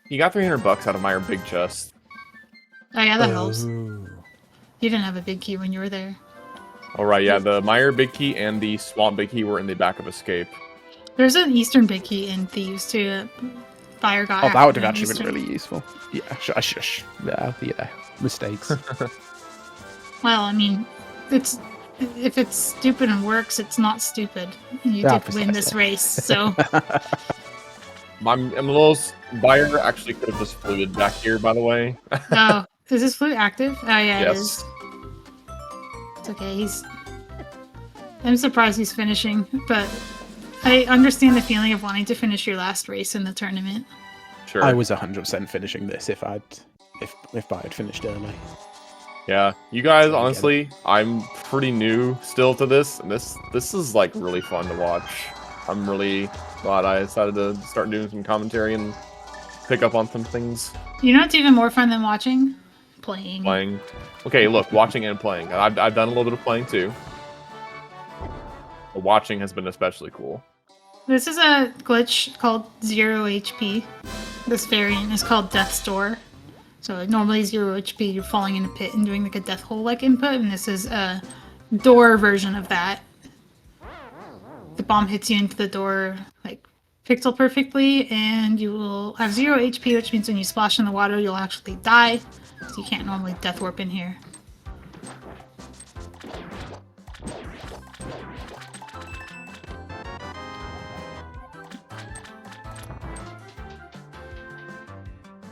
he got 300 bucks out of my big chest. Oh yeah, that helps. Oh. You didn't have a big key when you were there. All right, yeah, the Meyer big key and the Swamp big key were in the back of Escape. There's an Eastern big key in Thieves too. Fire got. Oh, that would have after actually been Eastern. really useful. Yeah, shush. Yeah, mistakes. Well, I mean, it's if it's stupid and works, it's not stupid. You Yeah, did win this precisely. race, so My Emilos Buyer actually could have just fluted back here, by the way. oh, is this flute active? Oh yeah, it Yes. is. It's okay. I'm surprised he's finishing, but I understand the feeling of wanting to finish your last race in the tournament. Sure. I was 100% finishing this if Bai had finished early. Yeah, you guys, Try again. honestly, I'm pretty new still to this, and this is like really fun to watch. I'm really glad I decided to start doing some commentary and pick up on some things. You know what's even more fun than watching? Playing. Playing. Okay, look, watching and playing. I've done a little bit of playing too. But watching has been especially cool. This is a glitch called 0 HP. This variant is called Death's Door. So normally 0 HP, you're falling in a pit and doing like a death hole like input, and this is a door version of that. The bomb hits you into the door like pixel perfectly, and you will have 0 HP, which means when you splash in the water, you'll actually die. So you can't normally death warp in here.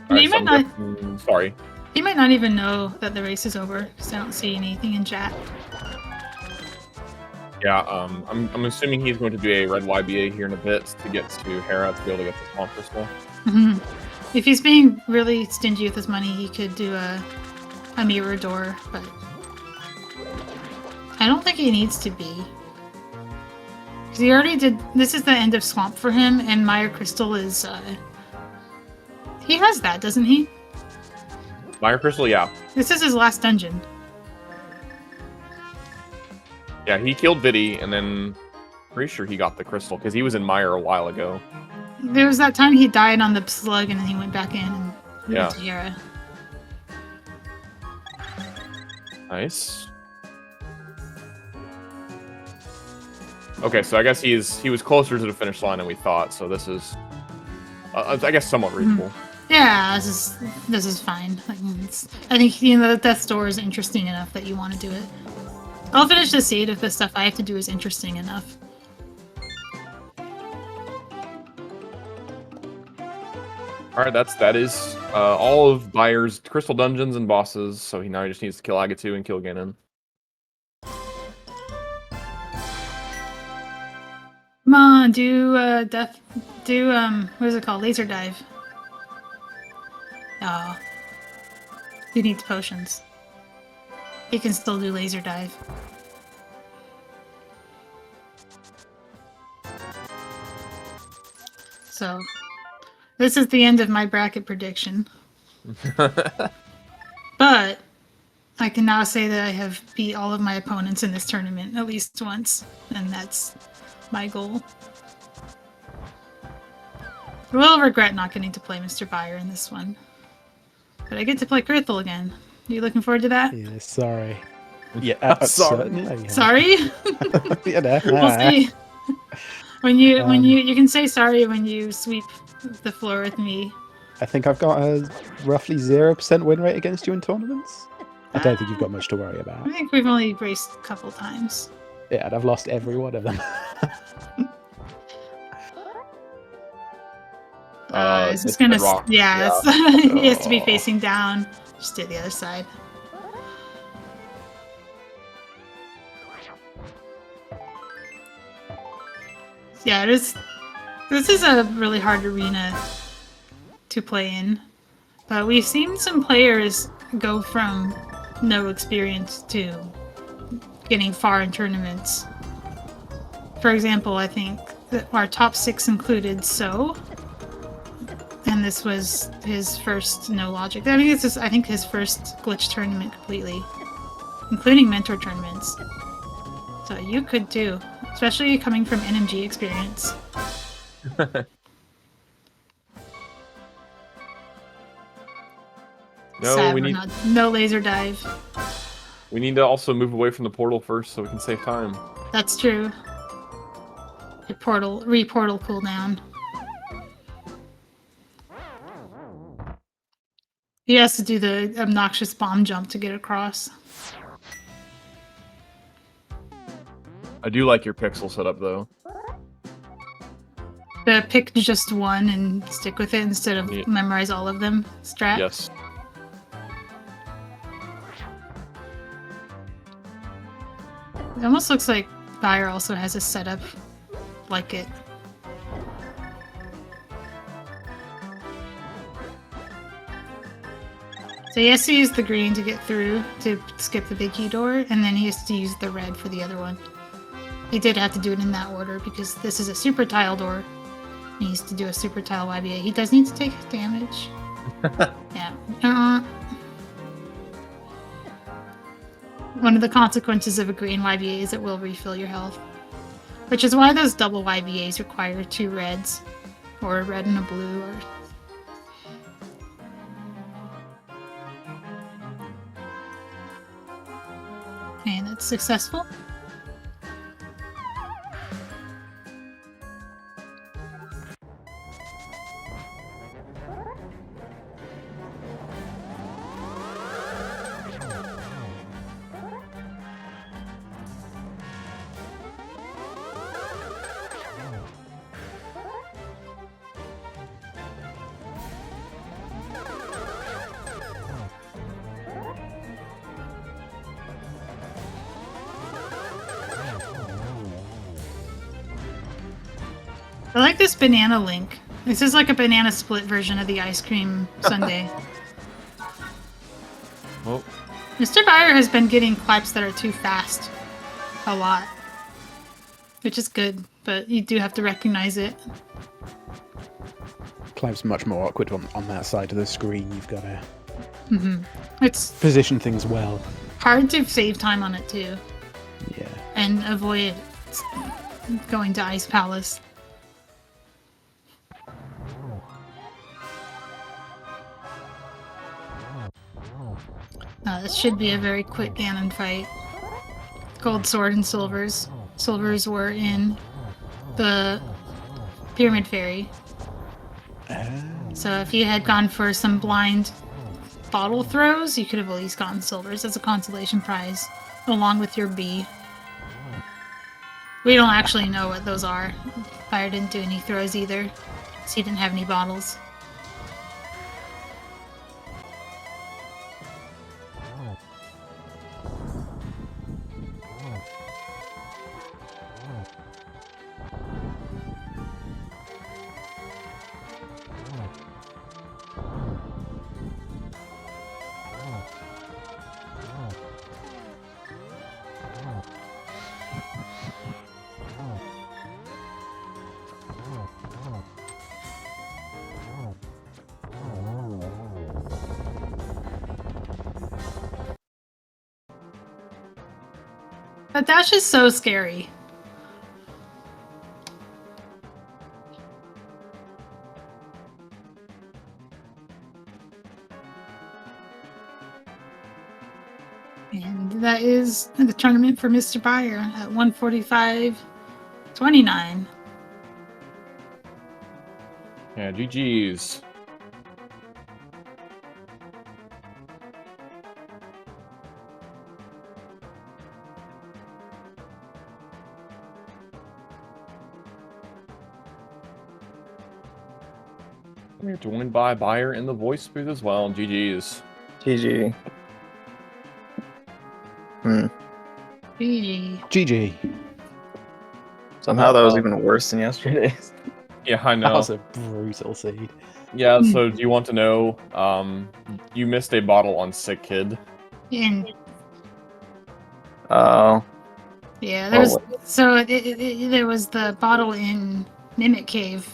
Alright, You so might I'm guessing- sorry. You might not even know that the race is over because I don't see anything in chat. Yeah, I'm assuming he's going to do a red YBA here in a bit to get to Hera to be able to get the Swamp Crystal. Mhm. If he's being really stingy with his money, he could do a mirror door, but I don't think he needs to be. Because he already did. This is the end of Swamp for him, and Meyer Crystal is. He has that, doesn't he? Meyer Crystal, yeah. This is his last dungeon. Yeah, he killed Viddy, and then pretty sure he got the crystal, because he was in Meyer a while ago. There was that time he died on the slug, and then he went back in and Yeah. went to Hera. Nice. Okay, so I guess he was closer to the finish line than we thought. So this is, I guess, somewhat reasonable. Yeah, this is fine. Like, I think the death door is interesting enough that you want to do it. I'll finish the seed if the stuff I have to do is interesting enough. All right, that is all of Byer's crystal dungeons and bosses. So now he just needs to kill Agatu and kill Ganon. Come on, do what is it called? Laser dive. Oh. He needs potions. He can still do laser dive. So, this is the end of my bracket prediction. But I can now say that I have beat all of my opponents in this tournament at least once, and that's my goal. I will regret not getting to play MrByer in this one. But I get to play Krithel again. Are you looking forward to that? Yeah, sorry. Yeah, certainly. Sorry? You know, We'll see. When you can say sorry when you sweep the floor with me. I think I've got a roughly 0% win rate against you in tournaments. I don't think you've got much to worry about. I think we've only raced a couple times. Yeah, and I've lost every one of them. Is this gonna? Yeah, he has to be facing down. Just do the other side. Yeah, this is a really hard arena to play in, but we've seen some players go from no experience to getting far in tournaments. For example, I think that our top 6 included So. And this was his first no logic. I think his first glitch tournament completely, including mentor tournaments. So you could too, especially coming from NMG experience. No laser dive. We need to also move away from the portal first so we can save time. That's true. Your portal cooldown. He has to do the obnoxious bomb jump to get across. I do like your pixel setup, though. The pick just one and stick with it instead of memorize all of them strat. Yes. It almost looks like Byer also has a setup like it. So he has to use the green to get through to skip the big key door, and then he has to use the red for the other one. He did have to do it in that order because this is a super tile door. He needs to do a super tile YBA. He does need to take damage. Yeah. One of the consequences of a green YBA is it will refill your health. Which is why those double YBAs require 2 reds. Or a red and a blue, or... And it's successful. I like this banana link. This is like a banana split version of the ice cream sundae. Oh. MrByer has been getting climbs that are too fast. A lot. Which is good, but you do have to recognize it. Climb's much more awkward on that side of the screen. You've got to It's position things well. hard to save time on it too. Yeah. And avoid going to Ice Palace. This should be a very quick Ganon fight. Gold sword and silvers. silvers were in the Pyramid Fairy. So if you had gone for some blind bottle throws, you could have at least gotten silvers as a consolation prize, along with your B. We don't actually know what those are. Fire didn't do any throws either, so he didn't have any bottles. But that's just so scary. And that is the tournament for MrByer at 145.29. Yeah, GG's. We're joined by Buyer in the voice booth as well. GG's. GG. GG. Somehow that was even worse than yesterday's. Yeah, I That know. was a brutal seed. Yeah, so do you want to know, you missed a bottle on Sick Kid. And Oh. yeah, there was there was the bottle in Mimic Cave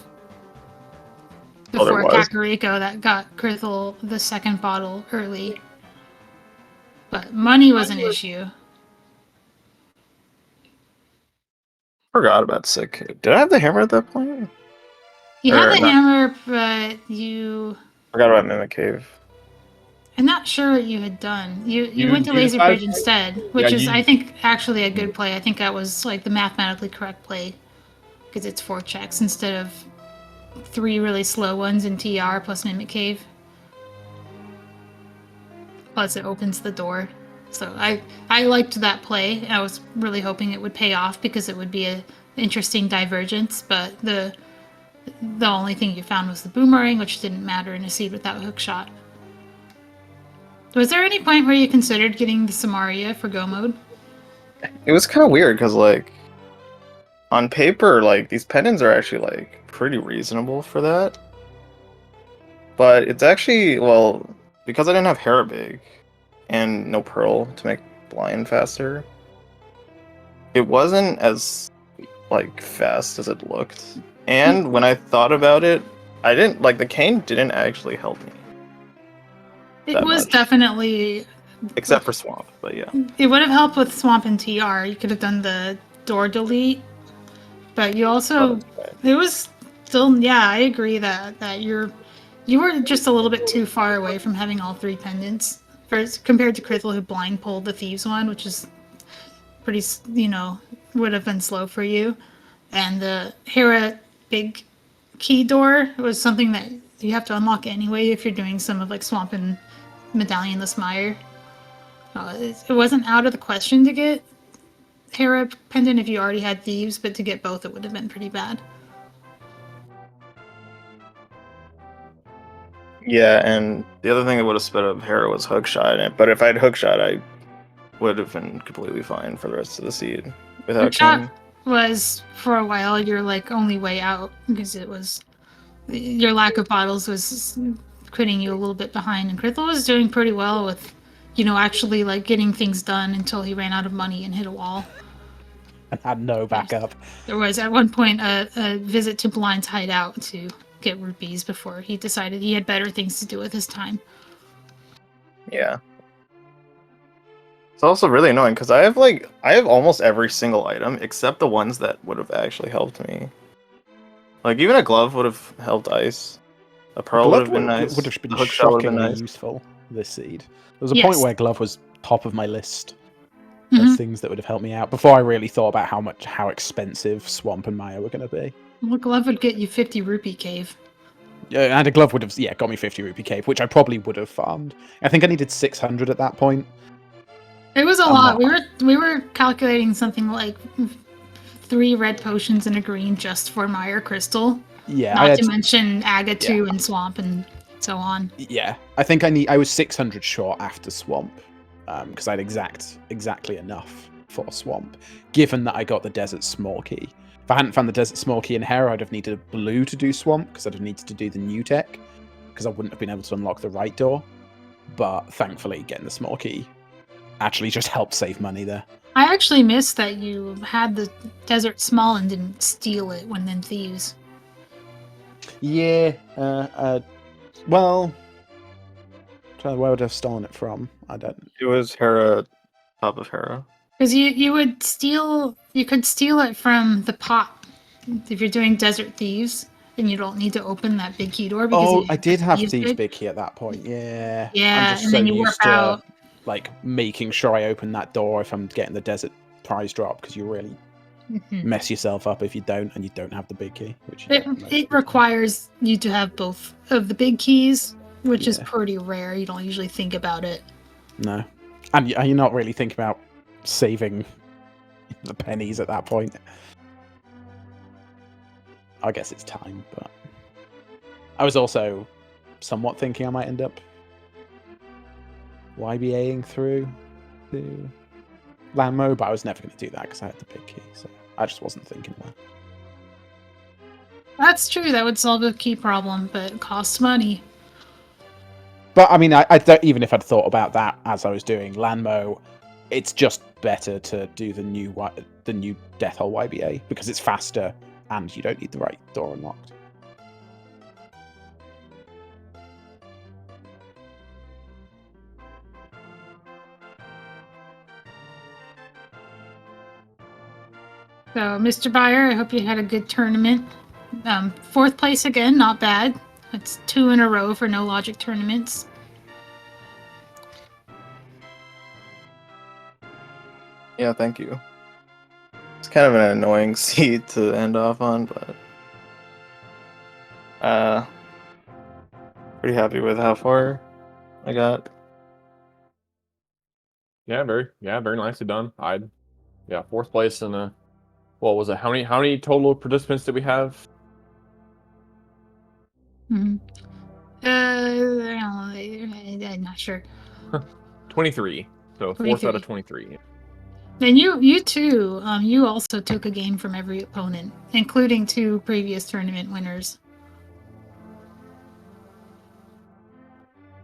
Oh, there before was? Kakariko that got Krithel the second bottle early. But money was an issue. Forgot about Sick Kid. Did I have the hammer at that point? You had the not- hammer, but you... Forgot about Mimic Cave. I'm not sure what you had done. You You- went to you Laser decided- Bridge instead, which Yeah, is, you- I think, actually a good play. I think that was like the mathematically correct play because it's 4 checks instead of 3 really slow ones in TR plus Mimic Cave. Plus, it opens the door. So I liked that play. I was really hoping it would pay off because it would be an interesting divergence. But the only thing you found was the boomerang, which didn't matter in a seed without hook shot. Was there any point where you considered getting the Samaria for go mode? It was kind of weird because, like, on paper, like, these pendants are actually, like, pretty reasonable for that. But it's actually, well, because I didn't have Harabig and no Pearl to make blind faster, it wasn't as, like, fast as it looked. And when I thought about it, I didn't, like, the cane didn't actually help me. It That was much. definitely... Except for Swamp, but yeah. It would have helped with Swamp and TR. You could have done the door delete. But you also... It was still... Yeah, I agree that you were just a little bit too far away from having all 3 pendants. Compared to Krithel, who blind pulled the Thieves one, which is pretty, would have been slow for you. And the Hera big key door was something that you have to unlock anyway if you're doing some of like Swamp and Medallionless Mire. It wasn't out of the question to get Hera pendant if you already had Thieves, but to get both it would have been pretty bad. Yeah, and the other thing that would have sped up Hera was hookshot. But if I had hookshot, I would have been completely fine for the rest of the seed without Hookshot King. was for a while your like only way out because it was your lack of bottles was putting you a little bit behind, and Krithel was doing pretty well with actually like getting things done until he ran out of money and hit a wall. And had no backup. There was at one point a visit to Blind's hideout to get rupees before he decided he had better things to do with his time. Yeah. It's also really annoying because I have almost every single item except the ones that would have actually helped me. Like even a glove would have helped ice. A pearl would have been nice. Would have been a hookshot would have been shockingly nice. useful this seed. There was a Yes. point where glove was top of my list. as things that would have helped me out before I really thought about how expensive Swamp and Maya were going to be. Well, glove would get you 50 rupee cave. And a glove would have got me 50 rupee cave, which I probably would have farmed. I think I needed 600 at that point. It was a lot. We were calculating something like 3 red potions and a green just for Mire Crystal. Yeah, not to mention Aga 2 and Swamp and so on. Yeah, I think I was 600 short after Swamp, because I had exactly enough for Swamp, given that I got the Desert Small Key. If I hadn't found the Desert Small Key in Hera, I'd have needed a blue to do Swamp, because I'd have needed to do the new tech, because I wouldn't have been able to unlock the right door. But thankfully, getting the Small Key actually just helped save money there. I actually missed that you had the Desert Small and didn't steal it when in Thieves. Yeah, well, where would I have stolen it from? I don't. It was Hera, top of Hera. Because you could steal it from the pot if you're doing Desert Thieves, and you don't need to open that big key door. Because I did have Thieves Big Key at that point. Yeah. Yeah, I'm just and so then you used warp out. like making sure I open that door if I'm getting the desert prize drop, because you really mess yourself up if you don't, and you don't have the big key. Which it requires you to have both of the big keys, which is pretty rare. You don't usually think about it. No, and you're not really thinking about saving the pennies at that point. I guess it's time, but I was also somewhat thinking I might end up YBAing through the land mode, but I was never going to do that because I had the big key, so I just wasn't thinking well. That's true. That would solve a key problem, but it costs money. But I mean, I don't, even if I'd thought about that as I was doing Landmo, it's just better to do the new Death Hole YBA because it's faster and you don't need the right door unlocked. So, MrByer, I hope you had a good tournament. 4th place again, not bad. It's 2 in a row for No Logic tournaments. Yeah, thank you. It's kind of an annoying seed to end off on, but pretty happy with how far I got. Yeah, very nicely done. 4th place in a. What was it? How many total participants did we have? I'm not sure. 23. So 4th out of 23. And you too. You also took a game from every opponent, including 2 previous tournament winners.